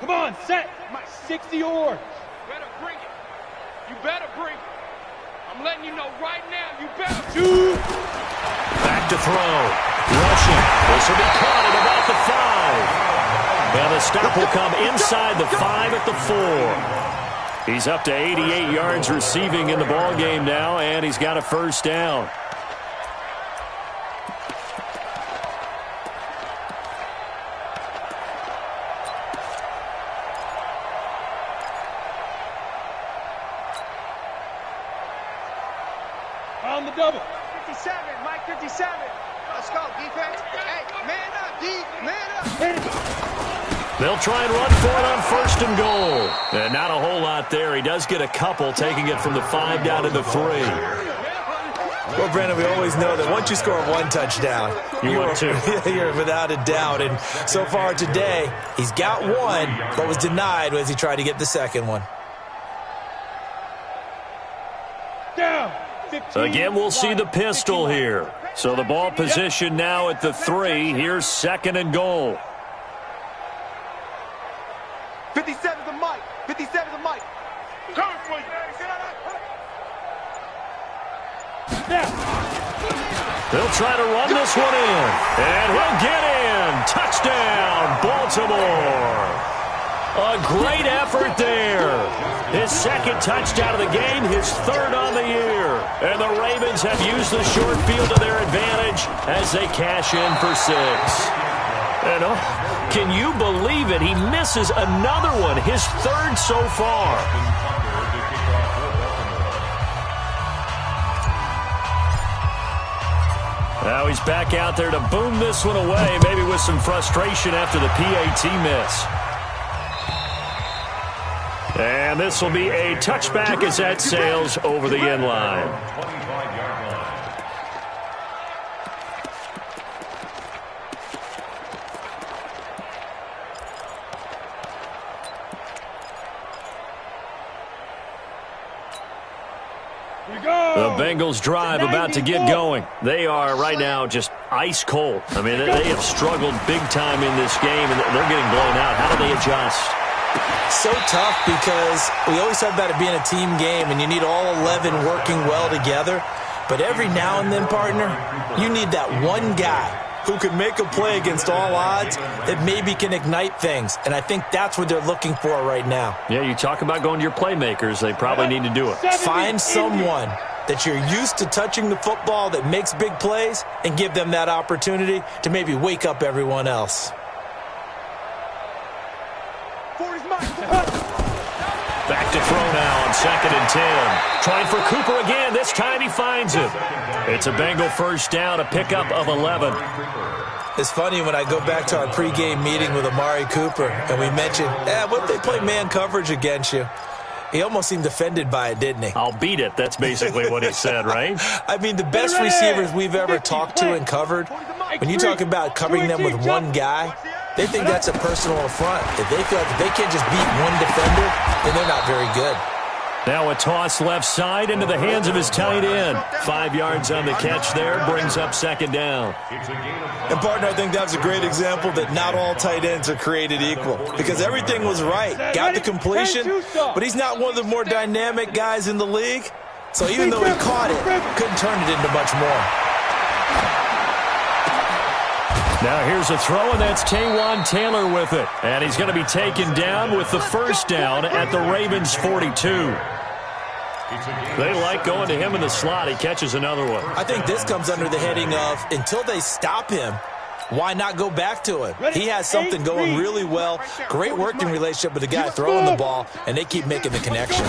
Speaker 2: Come on, set. My 60 oars.
Speaker 6: Better bring it. You better bring it. I'm letting you know right now, you better.
Speaker 2: Two.
Speaker 1: Back to throw. Rushing. This will be caught at about the 5. And the stop will come inside the 5 at the 4. He's up to 88 yards receiving in the ball game now, and he's got a first down.
Speaker 2: On the double.
Speaker 6: 57, Mike 57. Let's go, defense. Hey, man up, D. Man up.
Speaker 2: Hit it.
Speaker 1: They'll try and run for it on first and goal. And not a whole lot there. He does get a couple, taking it from the 5 down to the 3.
Speaker 3: Well, Brandon, we always know that once you score 1 touchdown,
Speaker 1: you're 2.
Speaker 3: You're without a doubt. And so far today, he's got 1, but was denied as he tried to get the second one.
Speaker 2: Down. 15.
Speaker 1: Again, we'll see the pistol here. So the ball position now at the 3. Here's 2nd and goal.
Speaker 6: 57 to Mike. 57 to Mike. Coming for you.
Speaker 2: Now.
Speaker 1: They'll try to run this one in. And he'll get in. Touchdown, Baltimore. A great effort there. His 2nd touchdown of the game, his 3rd on the year. And the Ravens have used the short field to their advantage as they cash in for 6. And can you believe it? He misses another one, his 3rd so far. Now he's back out there to boom this one away, maybe with some frustration after the PAT miss. And this will be a touchback as that sails over the end line.
Speaker 5: 25-yard line.
Speaker 1: The Bengals drive about to get going. They are right now just ice cold. I mean, they have struggled big time in this game, and they're getting blown out. How do they adjust?
Speaker 3: So tough because we always talk about it being a team game, and you need all 11 working well together. But every now and then, partner, you need that one guy who can make a play against all odds that maybe can ignite things. And I think that's what they're looking for right now.
Speaker 1: Yeah, you talk about going to your playmakers. They probably need to do it.
Speaker 3: Find someone that you're used to touching the football that makes big plays and give them that opportunity to maybe wake up everyone else.
Speaker 1: Back to throw now on 2nd and 10. Trying for Cooper again. This time he finds it. It's a Bengal first down, a pickup of 11.
Speaker 3: It's funny when I go back to our pregame meeting with Amari Cooper and we mentioned, what if they play man coverage against you? He almost seemed offended by it, didn't he?
Speaker 1: I'll beat it. That's basically what he said, right?
Speaker 3: I mean, the best receivers we've ever talked to and covered, when you talk about covering them with one guy, they think that's a personal affront. If they feel like if they can't just beat one defender, then they're not very good.
Speaker 1: Now a toss left side into the hands of his tight end. 5 yards on the catch there, brings up second down.
Speaker 3: And, partner, I think that was a great example that not all tight ends are created equal because everything was right. Got the completion, but he's not one of the more dynamic guys in the league. So even though he caught it, couldn't turn it into much more.
Speaker 1: Now here's a throw, and that's Taywan Taylor with it. And he's going to be taken down with the first down at the Ravens' 42. They like going to him in the slot. He catches another one.
Speaker 3: I think this comes under the heading of until they stop him, why not go back to him? He has something going really well. Great working relationship with the guy throwing the ball, and they keep making the connection.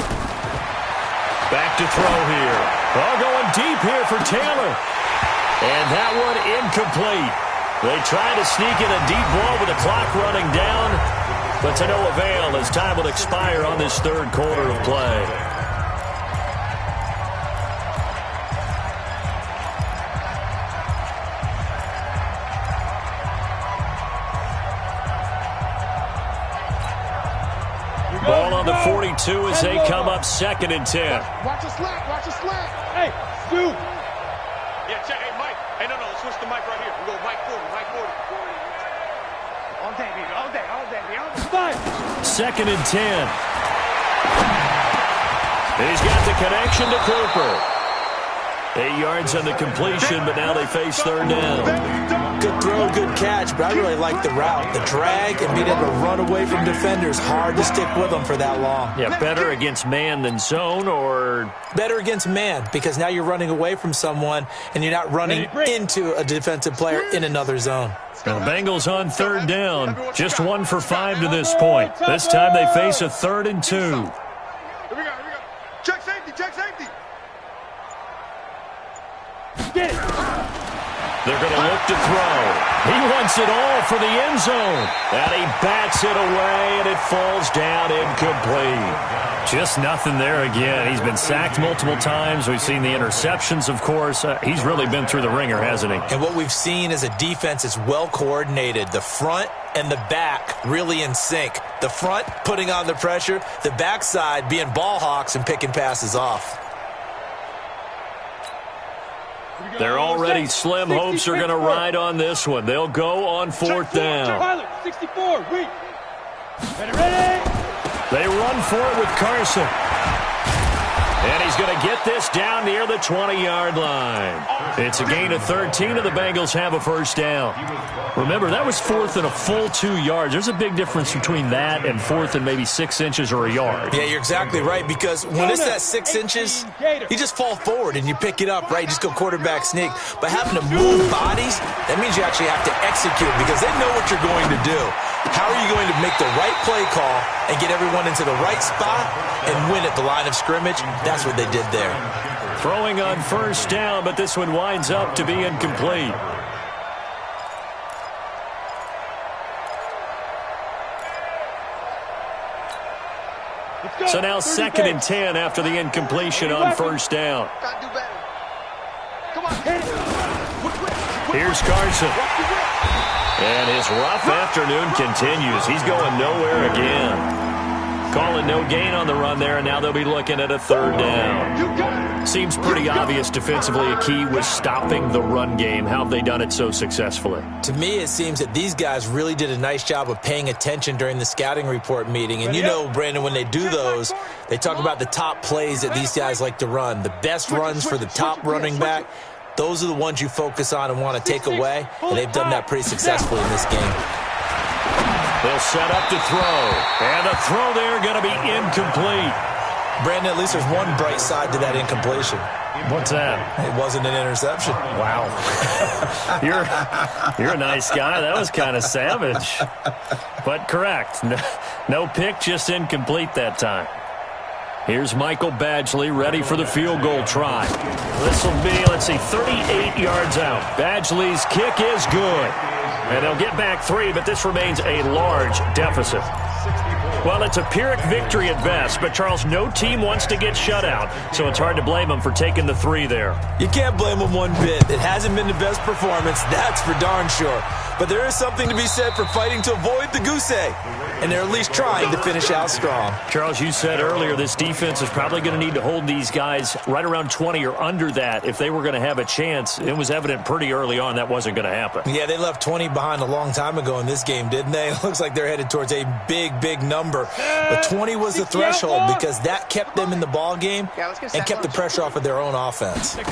Speaker 1: Back to throw here. Oh, going deep here for Taylor. And that one incomplete. They try to sneak in a deep ball with the clock running down, but to no avail as time will expire on this third quarter of play. Ball on the 42 as they come up 2nd and 10.
Speaker 6: Watch the slack. Watch the slack.
Speaker 2: Hey, Stu.
Speaker 4: Yeah, check. Hey, Mike. Hey, no. Switch the mic right here. We go Mike 40. Mike 40.
Speaker 6: All day, baby. All day. All day, baby. All day.
Speaker 1: 2nd and 10. He's got the connection to Cooper. 8 yards on the completion, but now they face third down.
Speaker 3: Good throw, good catch, but I really like the route. The drag and being able to run away from defenders, hard to stick with them for that long.
Speaker 1: Yeah, better against man than zone, or
Speaker 3: better against man because now you're running away from someone and you're not running into a defensive player in another zone.
Speaker 1: Now the Bengals on third down. Just 1 for 5 to this point. This time they face a 3rd and 2.
Speaker 4: Here we go. Check safety. Check safety.
Speaker 2: Get it.
Speaker 1: They're going to look to throw. He wants it all for the end zone. And he bats it away, and it falls down incomplete. Just nothing there again. He's been sacked multiple times. We've seen the interceptions, of course. He's really been through the ringer, hasn't he?
Speaker 3: And what we've seen is a defense is well coordinated. The front and the back really in sync. The front putting on the pressure. The backside being ball hawks and picking passes off.
Speaker 1: They're already slim hopes are going to ride on this one. They'll go on 4th down.
Speaker 2: Pilot, 64, ready. Ready.
Speaker 1: They run for it with Carson. And he's going to get this down near the 20-yard line. It's a gain of 13, and the Bengals have a first down. Remember, that was 4th and a full 2 yards. There's a big difference between that and 4th and maybe 6 inches or a yard.
Speaker 3: Yeah, you're exactly right, because when it's that 6 inches, you just fall forward and you pick it up, right? You just go quarterback sneak. But having to move bodies, that means you actually have to execute because they know what you're going to do. How are you going to make the right play call and get everyone into the right spot and win at the line of scrimmage? That's what they did there.
Speaker 1: Throwing on first down, but this one winds up to be incomplete. So now 2nd and 10 after the incompletion on first down.
Speaker 6: Gotta do better. Come on, hit it.
Speaker 1: Here's Carson. And his rough afternoon continues. He's going nowhere again. Calling no gain on the run there, and now they'll be looking at a 3rd down. Seems pretty obvious defensively a key was stopping the run game. How have they done it so successfully?
Speaker 3: To me, it seems that these guys really did a nice job of paying attention during the scouting report meeting. And you know, Brandon, when they do those, they talk about the top plays that these guys like to run. The best runs for the top running back, those are the ones you focus on and want to take away. And they've done that pretty successfully in this game.
Speaker 1: They'll set up to throw. And the throw there going to be incomplete.
Speaker 3: Brandon, at least there's one bright side to that incompletion.
Speaker 1: What's that?
Speaker 3: It wasn't an interception.
Speaker 1: Wow. You're a nice guy. That was kind of savage. But correct. No pick, just incomplete that time. Here's Michael Badgley ready for the field goal try. This will be, 38 yards out. Badgley's kick is good. And they'll get back 3, but this remains a large deficit. Well, it's a Pyrrhic victory at best, but, Charles, no team wants to get shut out, so it's hard to blame them for taking the 3 there.
Speaker 3: You can't blame them one bit. It hasn't been the best performance, that's for darn sure. But there is something to be said for fighting to avoid the goose egg. and they're at least trying to finish out strong.
Speaker 1: Charles, you said earlier this defense is probably going to need to hold these guys right around 20 or under that if they were going to have a chance. It was evident pretty early on that wasn't going to happen.
Speaker 3: Yeah, they left 20 behind a long time ago in this game, didn't they? It looks like they're headed towards a big, big number. But 20 was the threshold because that kept them in the ball game and kept the pressure off of their own offense.
Speaker 1: And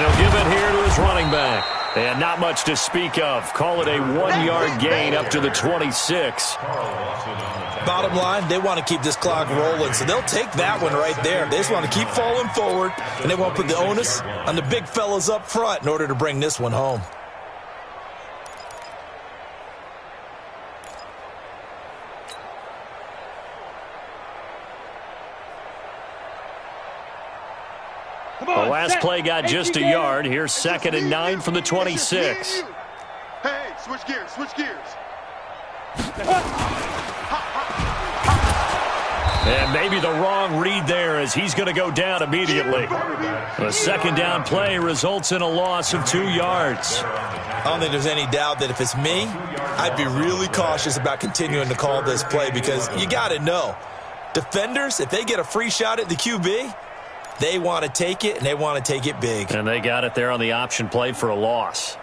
Speaker 1: he'll give it here to his running back. And not much to speak of. Call it a 1-yard gain up to the 26.
Speaker 3: Bottom line, they want to keep this clock rolling, so they'll take that one right there. They just want to keep falling forward, and they want to put the onus on the big fellas up front in order to bring this one home.
Speaker 1: The last play got just a yard. Here's 2nd and 9 from the 26.
Speaker 4: Hey, switch gears, switch gears.
Speaker 1: And maybe the wrong read there as he's going to go down immediately. The 2nd down play results in a loss of 2 yards.
Speaker 3: I don't think there's any doubt that if it's me, I'd be really cautious about continuing to call this play because you got to know, defenders, if they get a free shot at the QB, they want to take it, and they want to take it big.
Speaker 1: And they got it there on the option play for a loss.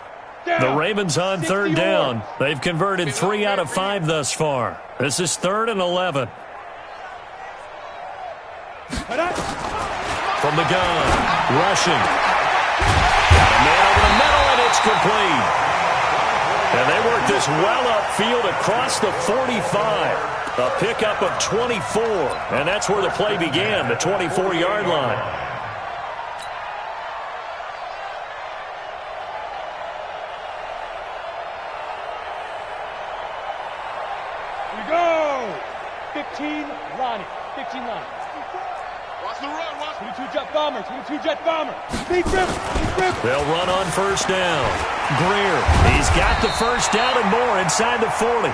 Speaker 1: The Ravens on 3rd down. They've converted 3 out of 5 thus far. This is 3rd and 11. From the gun, rushing. Got a man over the middle, and it's complete. And they work this well upfield across the 45. A pickup of 24, and that's where the play began, the 24-yard line.
Speaker 2: Here we go. 15, Lonnie. 15 Lonnie.
Speaker 4: Watch the run, watch.
Speaker 2: 22 jet bomber, 22 jet bomber. Deep rip.
Speaker 1: They'll run on 1st down. Greer, he's got the 1st down and more inside the 40.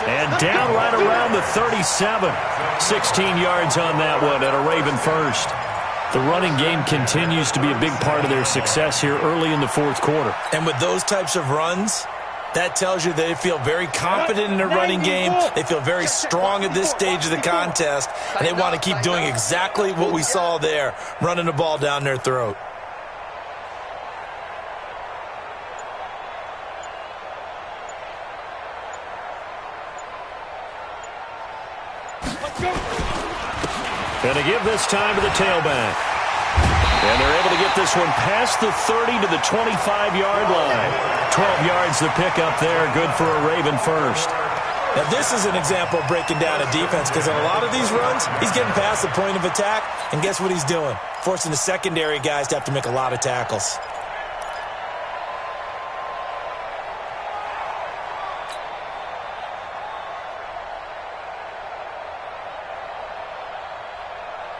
Speaker 1: And down right around the 37. 16 yards on that one at a Raven 1st. The running game continues to be a big part of their success here early in the 4th quarter.
Speaker 3: And with those types of runs, that tells you they feel very confident in their running game. They feel very strong at this stage of the contest. And they want to keep doing exactly what we saw there, running the ball down their throat.
Speaker 1: And to give this time to the tailback. And they're able to get this one past the 30 to the 25-yard line. 12 yards the pickup there. Good for a Raven 1st.
Speaker 3: Now, this is an example of breaking down a defense because on a lot of these runs, he's getting past the point of attack, and guess what he's doing? Forcing the secondary guys to have to make a lot of tackles.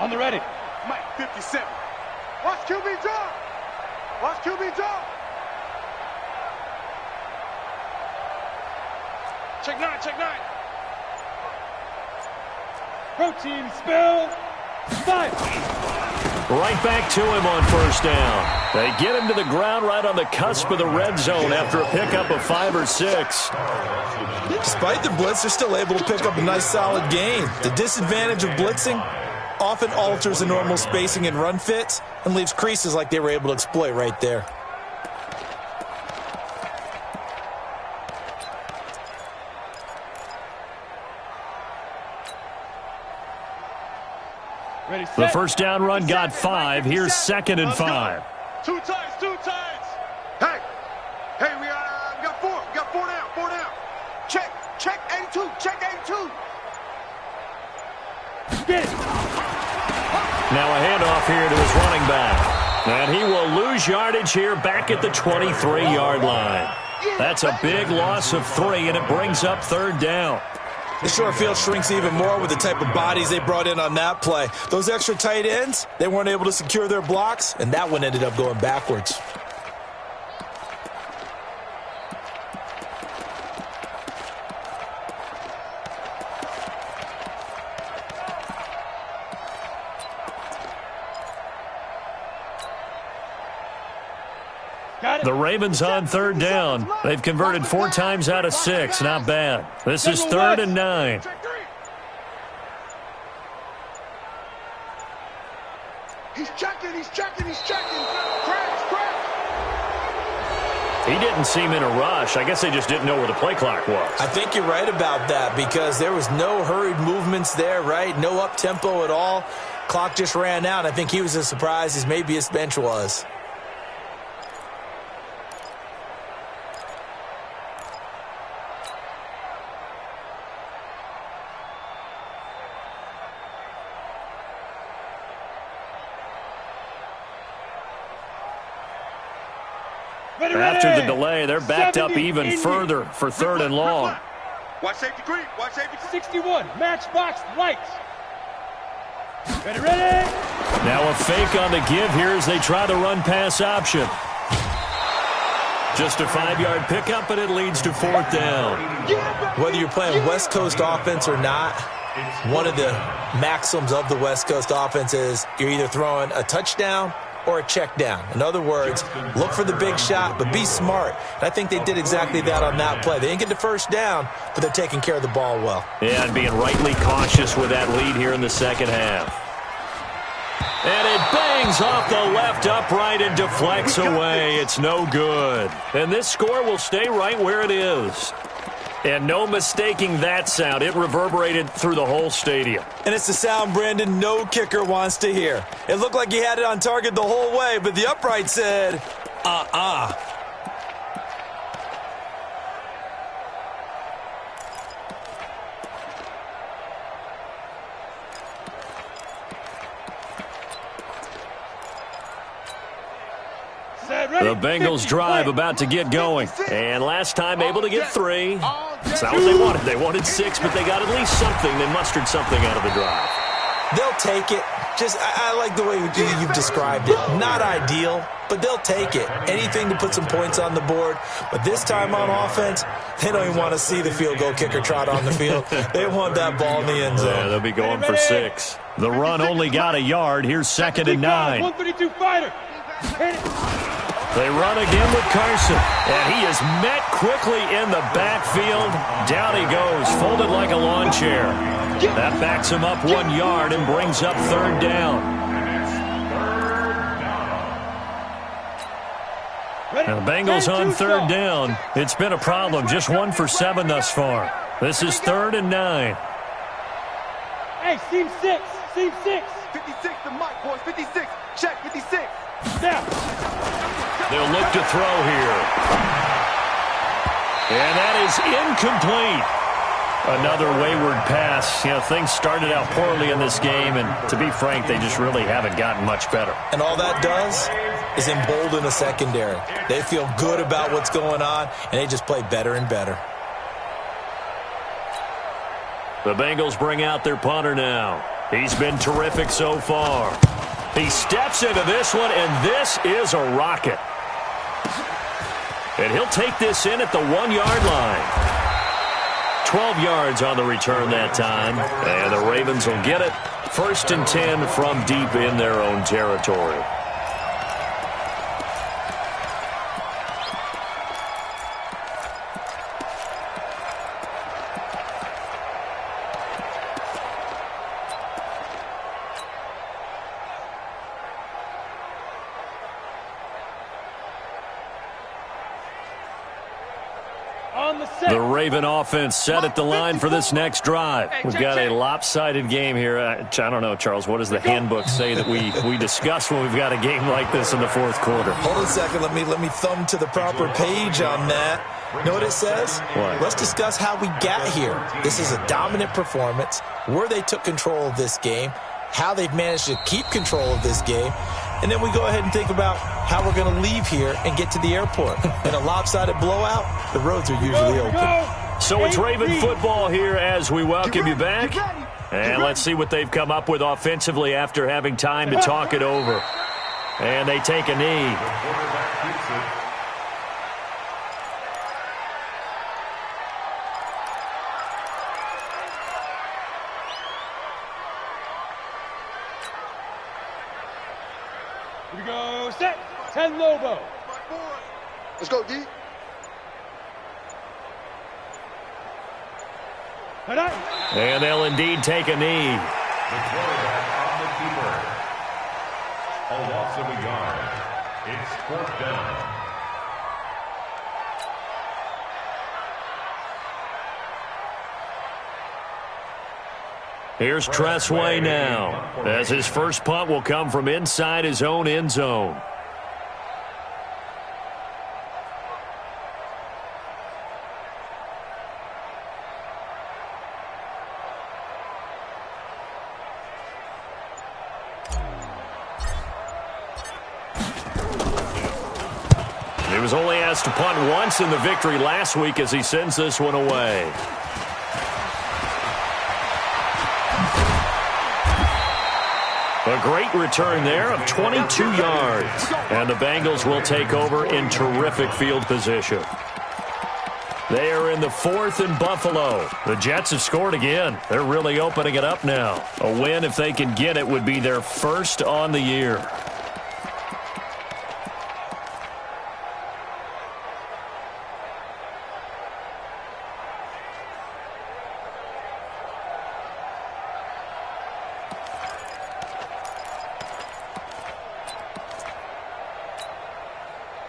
Speaker 2: On the ready.
Speaker 4: Mike, 57. Watch QB drop. Watch QB drop.
Speaker 6: Check 9, check 9.
Speaker 2: Protein spill. 5.
Speaker 1: Right back to him on 1st down. They get him to the ground right on the cusp of the red zone after a pickup of 5 or 6.
Speaker 3: Despite the blitz, they're still able to pick up a nice solid gain. The disadvantage of blitzing often alters the normal spacing and run fits and leaves creases like they were able to exploit right there.
Speaker 2: Ready, set.
Speaker 1: The 1st down run got 5. Here's 2nd and 5.
Speaker 4: 2 times, 2 times. Hey, we got 4. We got 4 down, 4 down. Check 82, check 82.
Speaker 2: Get it.
Speaker 1: Now a handoff here to his running back. And he will lose yardage here back at the 23-yard line. That's a big loss of 3, and it brings up 3rd down.
Speaker 3: The short field shrinks even more with the type of bodies they brought in on that play. Those extra tight ends, they weren't able to secure their blocks, and that one ended up going backwards.
Speaker 1: The Ravens on third down. They've converted 4 times out of 6. Not bad. This is 3rd and 9.
Speaker 4: He's checking, he's checking, he's checking. Crash.
Speaker 1: He didn't seem in a rush. I guess they just didn't know where the play clock was.
Speaker 3: I think you're right about that because there was no hurried movements there, right? No up-tempo at all. Clock just ran out. I think he was as surprised as maybe his bench was.
Speaker 1: After the delay, they're backed up even further for 3rd and long.
Speaker 4: Watch safety green. Watch safety
Speaker 2: 61. Matchbox lights. Ready.
Speaker 1: Now a fake on the give here as they try the run-pass option. Just a 5-yard pickup, and it leads to 4th down.
Speaker 3: Whether you're playing West Coast offense or not, one of the maxims of the West Coast offense is you're either throwing a touchdown or a check down. In other words, look for the big shot, but be smart. And I think they did exactly that on that play. They didn't get the first down, but they're taking care of the ball well.
Speaker 1: Yeah, and being rightly cautious with that lead here in the second half. And it bangs off the left upright and deflects away. It's no good. And this score will stay right where it is. And no mistaking that sound. It reverberated through the whole stadium.
Speaker 3: And it's the sound, Brandon, no kicker wants to hear. It looked like he had it on target the whole way, but the upright said,
Speaker 1: The Bengals drive about to get going. And last time able to get 3. That's not what they wanted. They wanted 6, but they got at least something. They mustered something out of the drive.
Speaker 3: They'll take it. I like the way you've described it. Not ideal, but they'll take it. Anything to put some points on the board. But this time on offense, they don't even want to see the field goal kicker trot on the field. They want that ball in the end zone.
Speaker 1: Yeah, they'll be going for 6. The run only got a yard. Here's 2nd and 9.
Speaker 2: 132 fighter.
Speaker 1: They run again with Carson, and he is met quickly in the backfield. Down he goes, folded like a lawn chair. That backs him up 1 yard and brings up 3rd down. And the Bengals on 3rd down. It's been a problem, just 1 for 7 thus far. This is 3rd and 9.
Speaker 2: Hey, seam 6.
Speaker 4: 56 to Mike, boys. 56. Check, 56.
Speaker 2: Now.
Speaker 1: They'll look to throw here. And that is incomplete. Another wayward pass. You know, things started out poorly in this game, and to be frank, they just really haven't gotten much better.
Speaker 3: And all that does is embolden the secondary. They feel good about what's going on, and they just play better and better.
Speaker 1: The Bengals bring out their punter now. He's been terrific so far. He steps into this one, and this is a rocket. And he'll take this in at the 1-yard line. 12 yards on the return that time. And the Ravens will get it. 1st and 10 from deep in their own territory. The Raven offense set at the line for this next drive. We've got a lopsided game here. I don't know, Charles, what does the handbook say that we discuss when we've got a game like this in the 4th quarter?
Speaker 3: Hold on a second. Let me thumb to the proper page on that. You know what it says?
Speaker 1: What?
Speaker 3: Let's discuss how we got here. This is a dominant performance, where they took control of this game, how they've managed to keep control of this game, and then we go ahead and think about how we're going to leave here and get to the airport. In a lopsided blowout, the roads are usually open.
Speaker 1: So it's Raven football here as we welcome you back. And let's see what they've come up with offensively after having time to talk it over. And they take a knee.
Speaker 2: Here we go. Set. 10 Lobo.
Speaker 4: Let's go, D.
Speaker 1: And they'll indeed take a knee.
Speaker 5: The quarterback on the keeper. A loss of a yard. It's 4th down.
Speaker 1: Here's Tressway now, as his first punt will come from inside his own end zone. He was only asked to punt once in the victory last week as he sends this one away. A great return there of 22 yards. And the Bengals will take over in terrific field position. They are in the 4th and Buffalo. The Jets have scored again. They're really opening it up now. A win, if they can get it, would be their first on the year.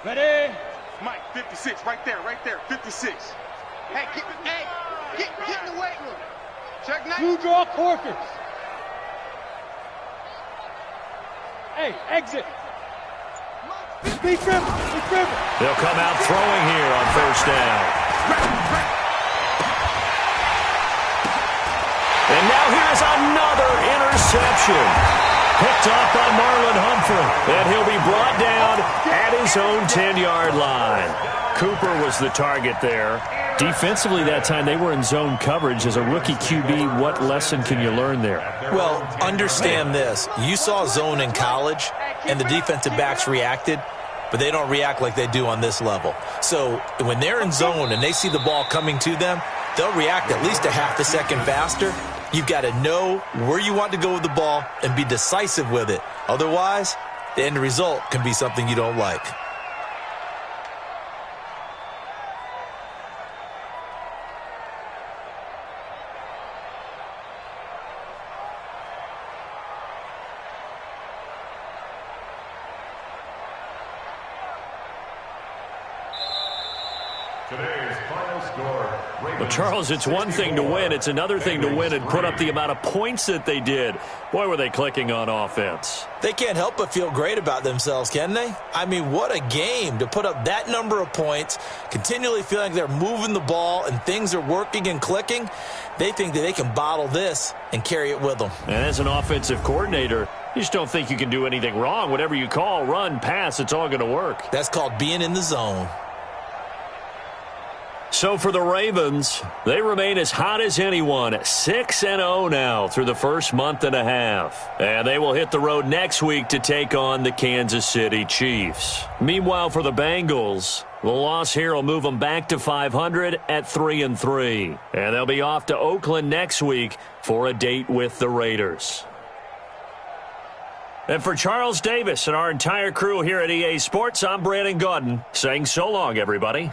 Speaker 2: Ready?
Speaker 4: Mike, 56, right there, 56. Hey, get in the weight room. Check 9.
Speaker 2: Two draw corkers. Hey, exit. Be dribble.
Speaker 1: They'll come out throwing here on first down. And now here's another interception. Picked off by Marlon Humphrey. And he'll be brought down at his own 10-yard line. Cooper was the target there. Defensively that time, they were in zone coverage. As a rookie QB, what lesson can you learn there?
Speaker 3: Well, understand this. You saw zone in college, and the defensive backs reacted, but they don't react like they do on this level. So when they're in zone and they see the ball coming to them, they'll react at least a half a second faster. You've got to know where you want to go with the ball and be decisive with it. Otherwise, the end result can be something you don't like.
Speaker 5: Today's final score.
Speaker 1: Well, Charles, it's one thing to win. It's another thing to win and put up the amount of points that they did. Boy, were they clicking on offense.
Speaker 3: They can't help but feel great about themselves, can they? I mean, what a game to put up that number of points, continually feeling like they're moving the ball and things are working and clicking. They think that they can bottle this and carry it with them.
Speaker 1: And as an offensive coordinator, you just don't think you can do anything wrong. Whatever you call, run, pass, it's all going to work.
Speaker 3: That's called being in the zone.
Speaker 1: So for the Ravens, they remain as hot as anyone, 6-0 now through the first month and a half. And they will hit the road next week to take on the Kansas City Chiefs. Meanwhile, for the Bengals, the loss here will move them back to 500 at 3-3. And they'll be off to Oakland next week for a date with the Raiders. And for Charles Davis and our entire crew here at EA Sports, I'm Brandon Gaudin saying so long, everybody.